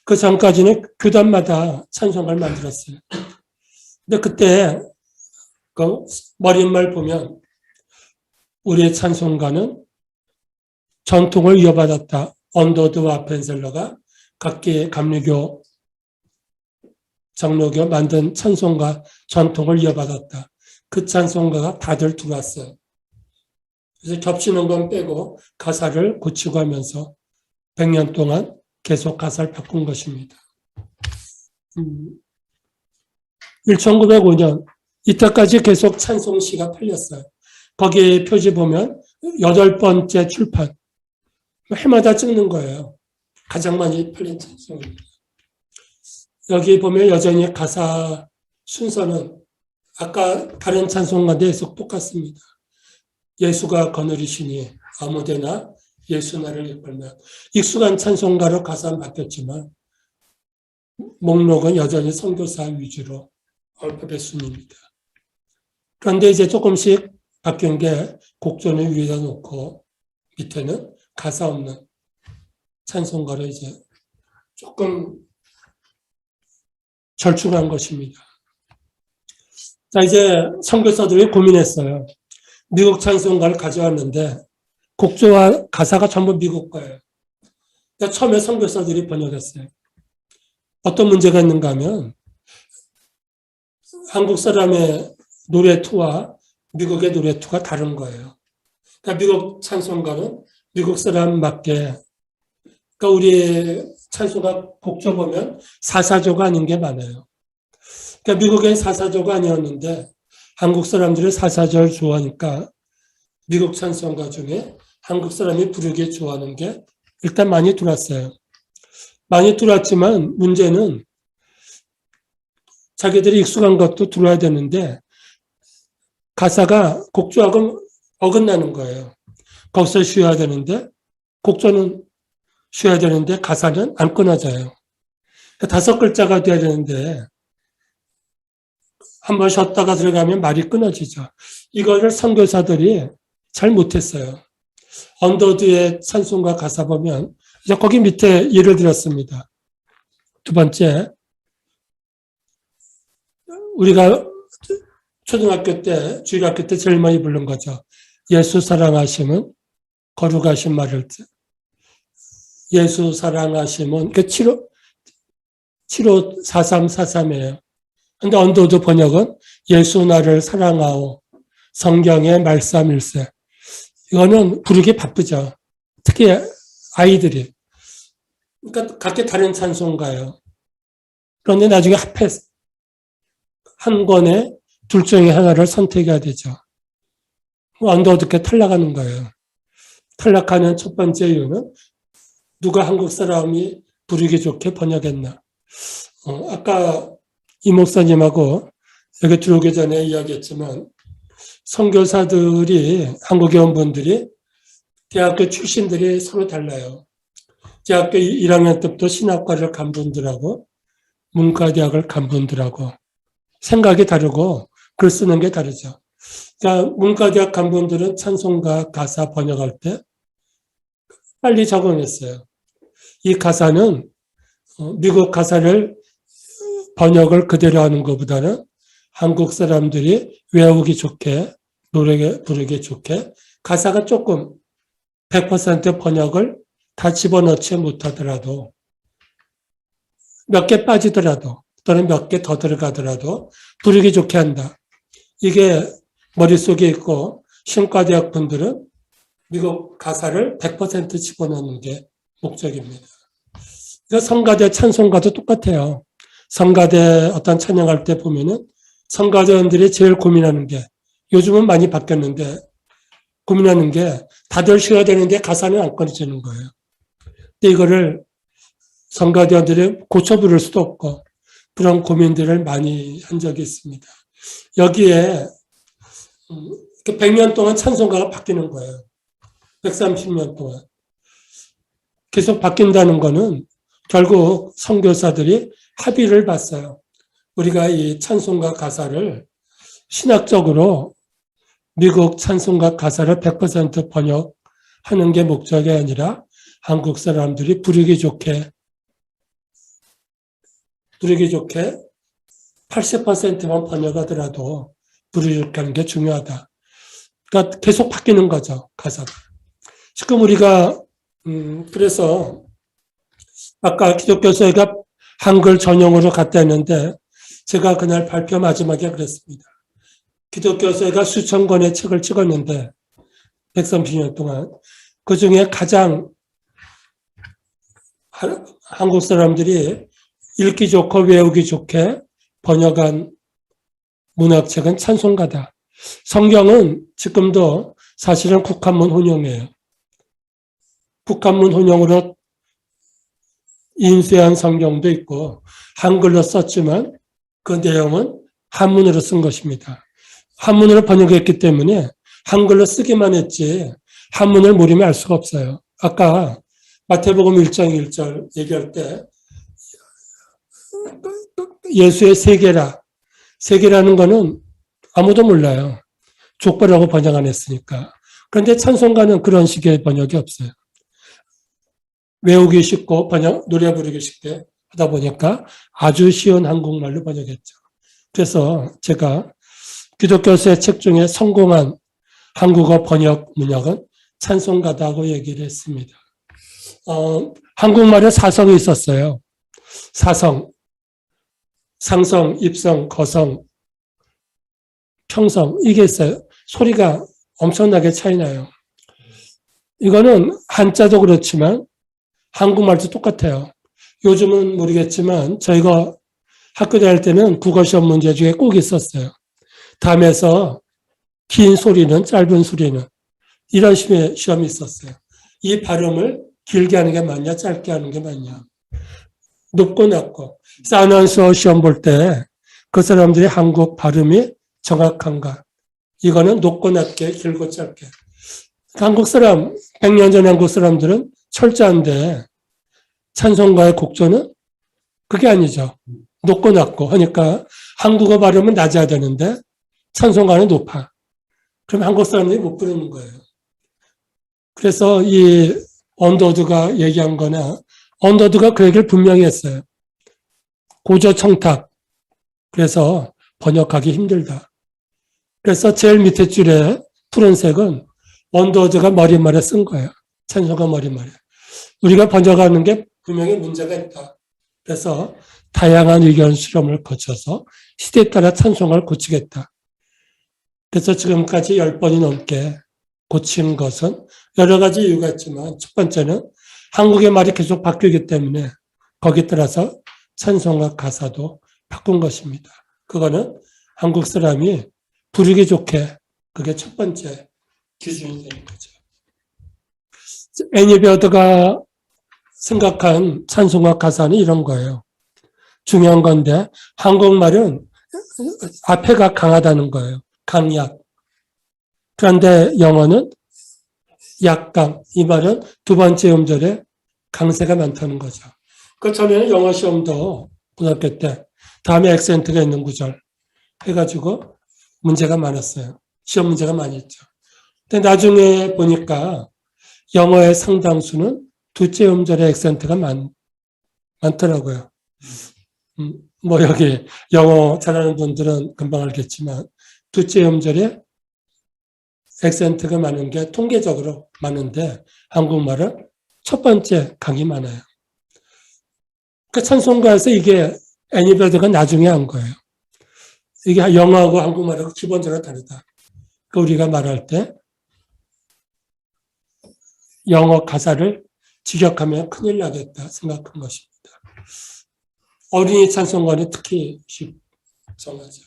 그 전까지는 교단마다 찬송가를 만들었어요. 근데 그때 그 머릿말 보면 우리의 찬송가는 전통을 이어받았다. 언더드와 벤셀러가 각기 감리교, 장로교 만든 찬송가 전통을 이어받았다. 그 찬송가가 다들 들어왔어요. 그래서 겹치는 건 빼고 가사를 고치고 하면서 100년 동안 계속 가사를 바꾼 것입니다. 1905년 이때까지 계속 찬송시가 팔렸어요. 거기 표지 보면 8번째 출판. 해마다 찍는 거예요. 가장 많이 팔린 찬송입니다. 여기 보면 여전히 가사 순서는 아까 다른 찬송가인데 계속 똑같습니다. 예수가 거느리시니 아무데나 예수 나를 이끌면. 익숙한 찬송가로 가사는 바뀌었지만 목록은 여전히 선교사 위주로 알파벳 순입니다. 그런데 이제 조금씩 바뀐 게 곡조는 위에다 놓고 밑에는 가사 없는 찬송가를 이제 조금 절충한 것입니다. 자, 이제 선교사들이 고민했어요. 미국 찬송가를 가져왔는데 곡조와 가사가 전부 미국 거예요. 그러니까 처음에 선교사들이 번역했어요. 어떤 문제가 있는가 하면 한국 사람의 노래투와 미국의 노래투가 다른 거예요. 그러니까 미국 찬송가는 미국 사람 맞게, 그러니까 우리 찬송가 곡조 보면 사사조가 아닌 게 많아요. 그러니까 미국엔 사사조가 아니었는데 한국 사람들이 사사조를 좋아하니까 미국 찬송가 중에 한국 사람이 부르기 좋아하는 게 일단 많이 들어왔어요. 많이 들어왔지만 문제는 자기들이 익숙한 것도 들어야 되는데 가사가 곡조하고 어긋나는 거예요. 거기서 쉬어야 되는데 곡조는 쉬어야 되는데 가사는 안 끊어져요. 5글자가 돼야 되는데 한번 쉬었다가 들어가면 말이 끊어지죠. 이거를 선교사들이 잘 못했어요. 언더드의 찬송가 가사 보면 이제 거기 밑에 예를 들었습니다. 두 번째, 우리가 초등학교 때, 주일학교 때 제일 많이 부른 거죠. 예수 사랑하심은 거룩하신 말을 예수 사랑하심은 그 754343이에요. 근데 언더드 번역은 예수 나를 사랑하오 성경의 말씀일세. 이거는 부르기 바쁘죠. 특히 아이들이. 그러니까 각기 다른 찬송가예요. 그런데 나중에 합해서 한 권에 둘 중에 하나를 선택해야 되죠. 언더드게 탈락하는 거예요. 탈락하는 첫 번째 이유는 누가 한국 사람이 부르기 좋게 번역했나. 아까 이 목사님하고 여기 들어오기 전에 이야기했지만 선교사들이 한국에 온 분들이 대학교 출신들이 서로 달라요. 대학교 1학년 때부터 신학과를 간 분들하고 문과대학을 간 분들하고 생각이 다르고 글 쓰는 게 다르죠. 그러니까 문과대학 간 분들은 찬송가 가사 번역할 때 빨리 적응했어요. 이 가사는 미국 가사를 번역을 그대로 하는 것보다는 한국 사람들이 외우기 좋게, 노래 부르기 좋게 가사가 조금 100% 번역을 다 집어넣지 못하더라도 몇 개 빠지더라도 또는 몇 개 더 들어가더라도 부르기 좋게 한다. 이게 머릿속에 있고 신과대학 분들은 미국 가사를 100% 집어넣는 게 목적입니다. 성가대 찬송가도 똑같아요. 성가대 어떤 찬양할 때 보면은 성가대원들이 제일 고민하는 게 요즘은 많이 바뀌었는데 고민하는 게 다들 쉬어야 되는데 가사는 안 꺼내지는 거예요. 근데 이거를 성가대원들이 고쳐 부를 수도 없고 그런 고민들을 많이 한 적이 있습니다. 여기에 100년 동안 찬송가가 바뀌는 거예요. 130년 동안. 계속 바뀐다는 거는 결국 선교사들이 합의를 봤어요. 우리가 이 찬송가 가사를 신학적으로 미국 찬송가 가사를 100% 번역하는 게 목적이 아니라 한국 사람들이 부르기 좋게 80%만 번역하더라도 부르기 좋게 하는 게 중요하다. 그러니까 계속 바뀌는 거죠, 가사가. 지금 우리가 그래서 아까 기독교서가 한글 전용으로 갔다 했는데 제가 그날 발표 마지막에 그랬습니다. 기독교서가 수천 권의 책을 찍었는데 130년 동안 그중에 가장 한국 사람들이 읽기 좋고 외우기 좋게 번역한 문학책은 찬송가다. 성경은 지금도 사실은 국한문 혼용이에요. 국한문 혼용으로 인쇄한 성경도 있고 한글로 썼지만 그 내용은 한문으로 쓴 것입니다. 한문으로 번역했기 때문에 한글로 쓰기만 했지 한문을 모르면 알 수가 없어요. 아까 마태복음 1장 1절 얘기할 때 예수의 세계라. 세계라는 거는 아무도 몰라요. 족보라고 번역 안 했으니까. 그런데 찬송가는 그런 식의 번역이 없어요. 외우기 쉽고 노래 부르기 쉽게 하다 보니까 아주 쉬운 한국말로 번역했죠. 그래서 제가 기독교서의 책 중에 성공한 한국어 번역 문역은 찬송가다고 얘기를 했습니다. 한국말에 사성이 있었어요. 사성, 상성, 입성, 거성, 평성 이게 있어요. 소리가 엄청나게 차이 나요. 이거는 한자도 그렇지만 한국말도 똑같아요. 요즘은 모르겠지만 저희가 학교 다닐 때는 국어시험 문제 중에 꼭 있었어요. 담에서 긴 소리는 짧은 소리는 이런 식의 시험이 있었어요. 이 발음을 길게 하는 게 맞냐 짧게 하는 게 맞냐. 높고 낮고. 그래서 아나운서 시험 볼 때 그 사람들이 한국 발음이 정확한가. 이거는 높고 낮게 길고 짧게. 한국 사람 100년 전 한국 사람들은 철저한데 찬송가의 곡조는 그게 아니죠. 높고 낮고 하니까 한국어 발음은 낮아야 되는데 찬송가는 높아. 그럼 한국 사람들이 못 부르는 거예요. 그래서 이 언더드가 얘기한 거나 언더드가 그 얘기를 분명히 했어요. 고저청탁. 그래서 번역하기 힘들다. 그래서 제일 밑에 줄에 푸른색은 언더드가 머릿말에 쓴 거예요. 찬송가 머릿말에. 우리가 번역하는 게 분명히 문제가 있다. 그래서 다양한 의견 수렴을 거쳐서 시대에 따라 찬송가를 고치겠다. 그래서 지금까지 10번이 넘게 고친 것은 여러 가지 이유가 있지만 첫 번째는 한국의 말이 계속 바뀌기 때문에 거기에 따라서 찬송가 가사도 바꾼 것입니다. 그거는 한국 사람이 부르기 좋게 그게 첫 번째 기준이 되는 거죠. 애니 베어드가 생각한 찬송가 가사는 이런 거예요. 중요한 건데 한국말은 앞에가 강하다는 거예요. 강약. 그런데 영어는 약강. 이 말은 두 번째 음절에 강세가 많다는 거죠. 그 전에는 영어 시험도 고등학교 때 다음에 액센트가 있는 구절 해가지고 문제가 많았어요. 시험 문제가 많이 있죠. 근데 나중에 보니까 영어의 상당수는 둘째 음절에 액센트가 많더라고요. 뭐 여기 영어 잘하는 분들은 금방 알겠지만 둘째 음절에 액센트가 많은 게 통계적으로 많은데 한국말은 첫 번째 강이 많아요. 그 찬송가에서 이게 애니베드가 나중에 한 거예요. 이게 영어하고 한국말하고 기본적으로 다르다. 그 우리가 말할 때 영어 가사를 직역하면 큰일 나겠다 생각한 것입니다. 어린이 찬송가는 특히 쉽정하죠.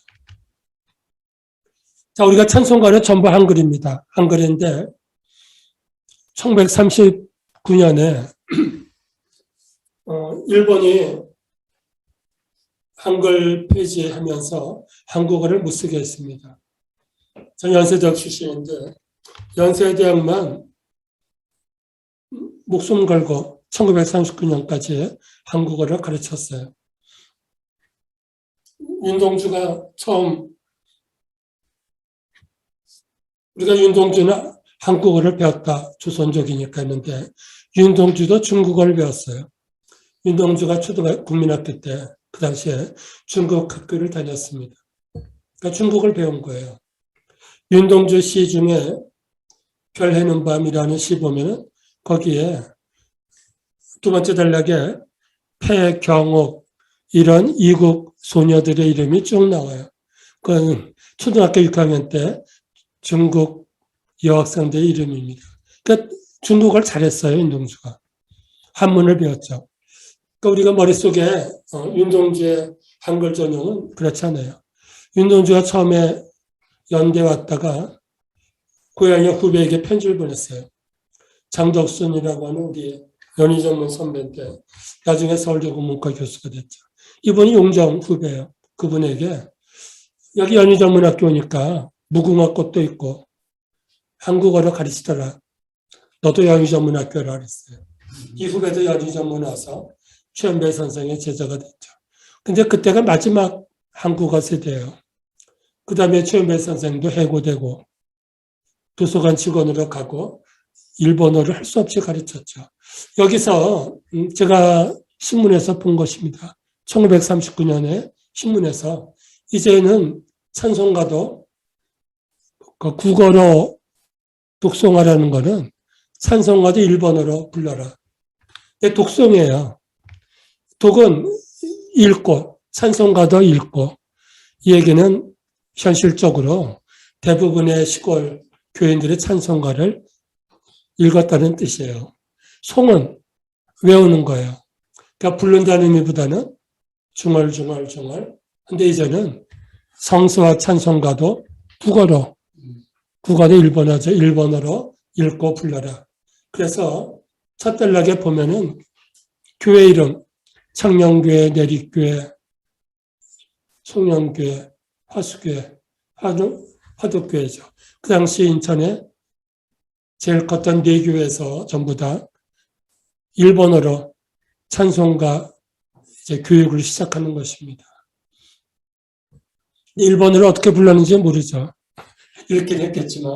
자, 우리가 찬송가는 전부 한글입니다. 한글인데 1939년에 일본이 한글 폐지하면서 한국어를 못 쓰게 했습니다. 전 연세대학 출신인데 연세대학만 목숨 걸고 1939년까지 한국어를 가르쳤어요. 윤동주가 처음 우리가 윤동주는 한국어를 배웠다. 조선족이니까 했는데 윤동주도 중국어를 배웠어요. 윤동주가 초등학교 국민학교 때 그 당시에 중국 학교를 다녔습니다. 그러니까 중국을 배운 거예요. 윤동주 시 중에 별 해는 밤이라는 시 보면은 거기에 두 번째 단락에 폐, 경옥 이런 이국 소녀들의 이름이 쭉 나와요. 그건 초등학교 6학년 때 중국 여학생들의 이름입니다. 그러니까 중국어를 잘했어요, 윤동주가. 한문을 배웠죠. 그러니까 우리가 머릿속에 윤동주의 한글 전용은 그렇지 않아요. 윤동주가 처음에 연대 왔다가 고향의 후배에게 편지를 보냈어요. 장덕순이라고 하는 우리 연희전문 선배인데 나중에 서울대학교 문과 교수가 됐죠. 이분이 용정 후배예요. 그분에게 여기 연희전문학교 오니까 무궁화 꽃도 있고 한국어로 가르치더라. 너도 연희전문학교라 그랬어요. 이 후배도 연희전문 와서 최연배 선생의 제자가 됐죠. 근데 그때가 마지막 한국어 세대예요. 그 다음에 최연배 선생도 해고되고 도서관 직원으로 가고 일본어를 할 수 없이 가르쳤죠. 여기서 제가 신문에서 본 것입니다. 1939년에 신문에서 이제는 찬송가도 국어로 독송하라는 거는 찬송가도 일본어로 불러라. 독송이에요. 독은 읽고 찬송가도 읽고 이 얘기는 현실적으로 대부분의 시골 교인들의 찬송가를 읽었다는 뜻이에요. 송은 외우는 거예요. 그러니까 부른다는 의미보다는 중얼중얼중얼. 근데 이제는 성수와 찬송가도 국어도 일본어죠. 일본어로 읽고 불러라. 그래서 첫 단락에 보면은 교회 이름, 청년교회, 내리교회, 송년교회, 화수교회, 화덕교회죠. 그 당시 인천에 제일 컸던 네 교회에서 전부 다 일본어로 찬송가 이제 교육을 시작하는 것입니다. 일본어를 어떻게 불렀는지 모르죠. 읽긴 했겠지만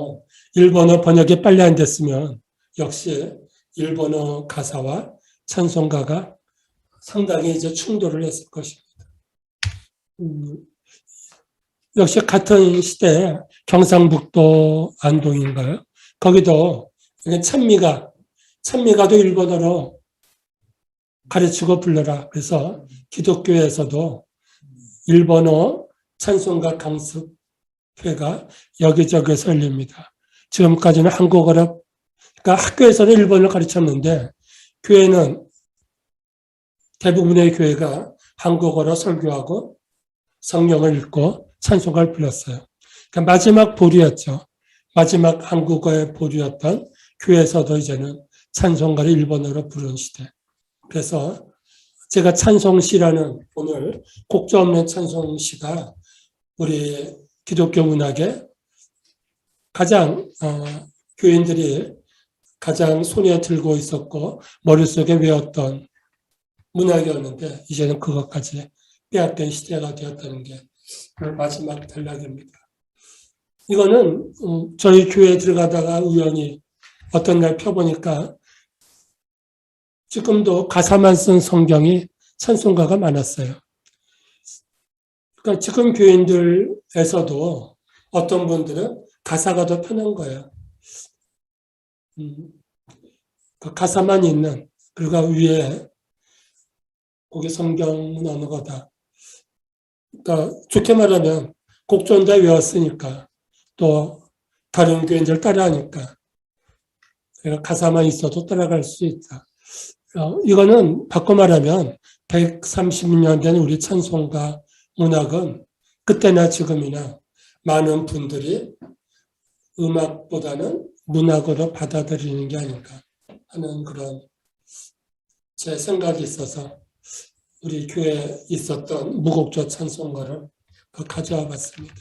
일본어 번역이 빨리 안 됐으면 역시 일본어 가사와 찬송가가 상당히 이제 충돌을 했을 것입니다. 역시 같은 시대에 경상북도 안동인가요? 거기도 찬미가도 일본어로 가르치고 불러라. 그래서 기독교에서도 일본어 찬송가 강습회가 여기저기서 열립니다. 지금까지는 한국어로, 그러니까 학교에서는 일본어를 가르쳤는데 교회는 대부분의 교회가 한국어로 설교하고 성경을 읽고 찬송가를 불렀어요. 그러니까 마지막 보류였죠. 마지막 한국어의 보류였던 교회에서도 이제는 찬송가를 일본어로 부르는 시대. 그래서 제가 찬송시라는 오늘 곡조 없는 찬송시가 우리 기독교 문학에 가장 교인들이 가장 손에 들고 있었고 머릿속에 외웠던 문학이었는데 이제는 그것까지 빼앗긴 시대가 되었다는 게 마지막 단락입니다. 이거는 저희 교회에 들어가다가 우연히 어떤 날 펴보니까 지금도 가사만 쓴 성경이 찬송가가 많았어요. 그러니까 지금 교인들에서도 어떤 분들은 가사가 더 편한 거예요. 그 가사만 있는, 그리고 위에 거기 성경은 어느 거다. 그러니까 좋게 말하면 곡조는 다 외웠으니까 또 다른 교인들 따라하니까 그러니까 가사만 있어도 따라갈 수 있다. 이거는 바꿔 말하면 130년 된 우리 찬송가 문학은 그때나 지금이나 많은 분들이 음악보다는 문학으로 받아들이는 게 아닌가 하는 그런 제 생각이 있어서 우리 교회에 있었던 무곡조 찬송가를 가져와 봤습니다.